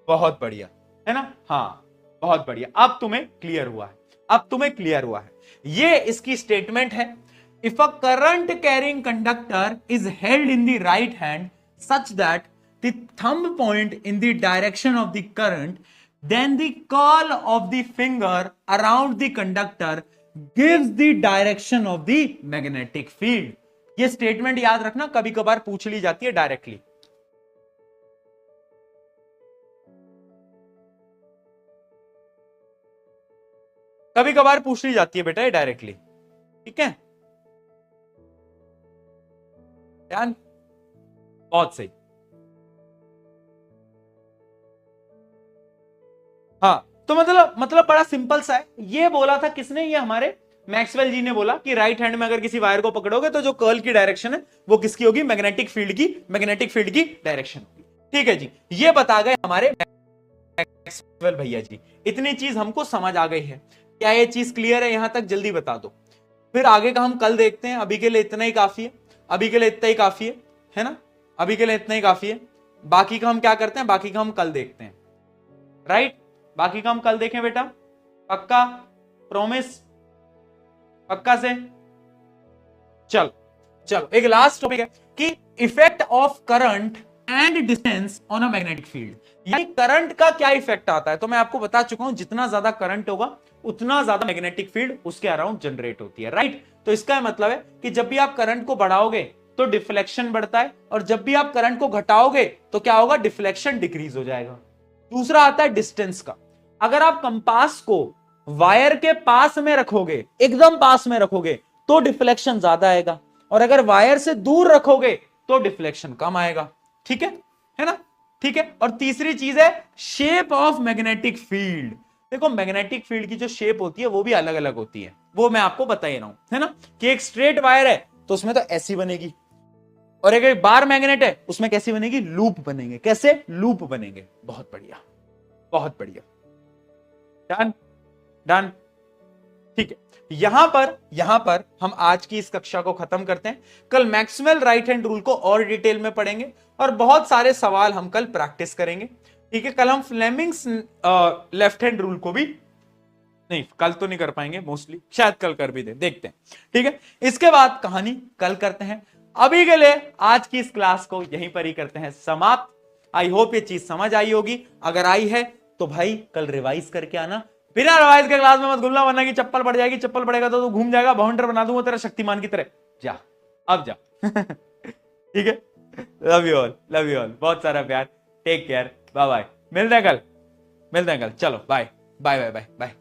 बहुत बढ़िया, है ना, हाँ बहुत बढ़िया, अब तुम्हें क्लियर हुआ है, अब तुम्हें क्लियर हुआ है। ये इसकी स्टेटमेंट है, if a current carrying conductor is held in the right hand such that the thumb point in the direction of the current, then the curl of the finger around the conductor gives the direction of the magnetic field. ये statement याद रखना, कभी कभार पूछ ली जाती है directly. कभी कभार पूछ ली जाती है बेटा ये डायरेक्टली, ठीक है, ध्यान, बहुत सही। हाँ, तो मतलब बड़ा सिंपल सा है। ये बोला था किसने, ये हमारे मैक्सवेल जी ने बोला कि राइट हैंड में अगर किसी वायर को पकड़ोगे तो जो कर्ल की डायरेक्शन है वो किसकी होगी, मैग्नेटिक फील्ड की, मैग्नेटिक फील्ड की डायरेक्शन होगी। ठीक है जी, ये बता गए हमारे मैक्सवेल भैया जी। इतनी चीज हमको समझ आ गई है, क्या ये चीज क्लियर है यहां तक, जल्दी बता दो, फिर आगे का हम कल देखते हैं। अभी के लिए इतना ही काफी है, अभी के लिए इतना ही काफी है ना, अभी के लिए इतना ही काफी है। बाकी का हम क्या करते हैं, बाकी का हम कल देखते हैं, राइट, बाकी का हम कल देखें बेटा, पक्का, प्रॉमिस, पक्का से। चलो चलो, एक लास्ट टॉपिक है कि effect of current and distance on a magnetic field, यानी करंट का क्या इफेक्ट आता है। तो मैं आपको बता चुका हूं, जितना ज्यादा करंट होगा उतना ज्यादा मैग्नेटिक फील्ड उसके अराउंड जनरेट होती है, राइट। तो इसका मतलब है कि जब भी आप करंट को बढ़ाओगे तो डिफ्लेक्शन बढ़ता है, और जब भी आप करंट को घटाओगे तो क्या होगा, डिफ्लेक्शन डिक्रीज हो जाएगा। दूसरा आता है डिस्टेंस का, अगर आप कंपास को वायर के पास में रखोगे, एकदम पास में रखोगे तो डिफ्लेक्शन ज्यादा आएगा, और अगर वायर से दूर रखोगे तो डिफ्लेक्शन कम आएगा। ठीक है ना, ठीक है। और तीसरी चीज है शेप ऑफ मैग्नेटिक फील्ड। देखो मैग्नेटिक फील्ड की जो शेप होती है वो भी अलग अलग होती है, वो मैं आपको बता ही रहा हूं, है ना, कि एक स्ट्रेट वायर है तो उसमें तो ऐसी बनेगी, और एक बार मैग्नेट है उसमें कैसी बनेगी, लूप बनेंगे। कैसे लूप बनेंगे? बहुत बढ़िया, बहुत बढ़िया। Done done. ठीक है, यहां पर हम आज की इस कक्षा को खत्म करते हैं। कल मैक्सवेल राइट हैंड रूल को और डिटेल में पढ़ेंगे और बहुत सारे सवाल हम कल प्रैक्टिस करेंगे। ठीक है, कल हम फ्लेमिंग्स लेफ्ट हैंड रूल को भी, नहीं कल तो नहीं कर पाएंगे, मोस्टली शायद कल कर भी दे, देखते हैं। ठीक है, इसके बाद कहानी कल करते हैं। अभी के लिए आज की इस क्लास को यहीं पर ही करते हैं समाप्त। आई होप ये चीज समझ आई होगी। अगर आई है तो भाई कल रिवाइज करके आना, बिना रिवाइज के क्लास में मत घुलना, वरना की चप्पल पड़ जाएगी। चप्पल पड़ेगा तो तू घूम जाएगा, बाउंडर बना दूंगा तेरा शक्तिमान की तरह। जा, अब जा। ठीक है, love you all, love you all, बहुत सारा प्यार। टेक केयर, बाय बाय, मिलते हैं कल, मिलते हैं कल। चलो bye bye bye bye bye.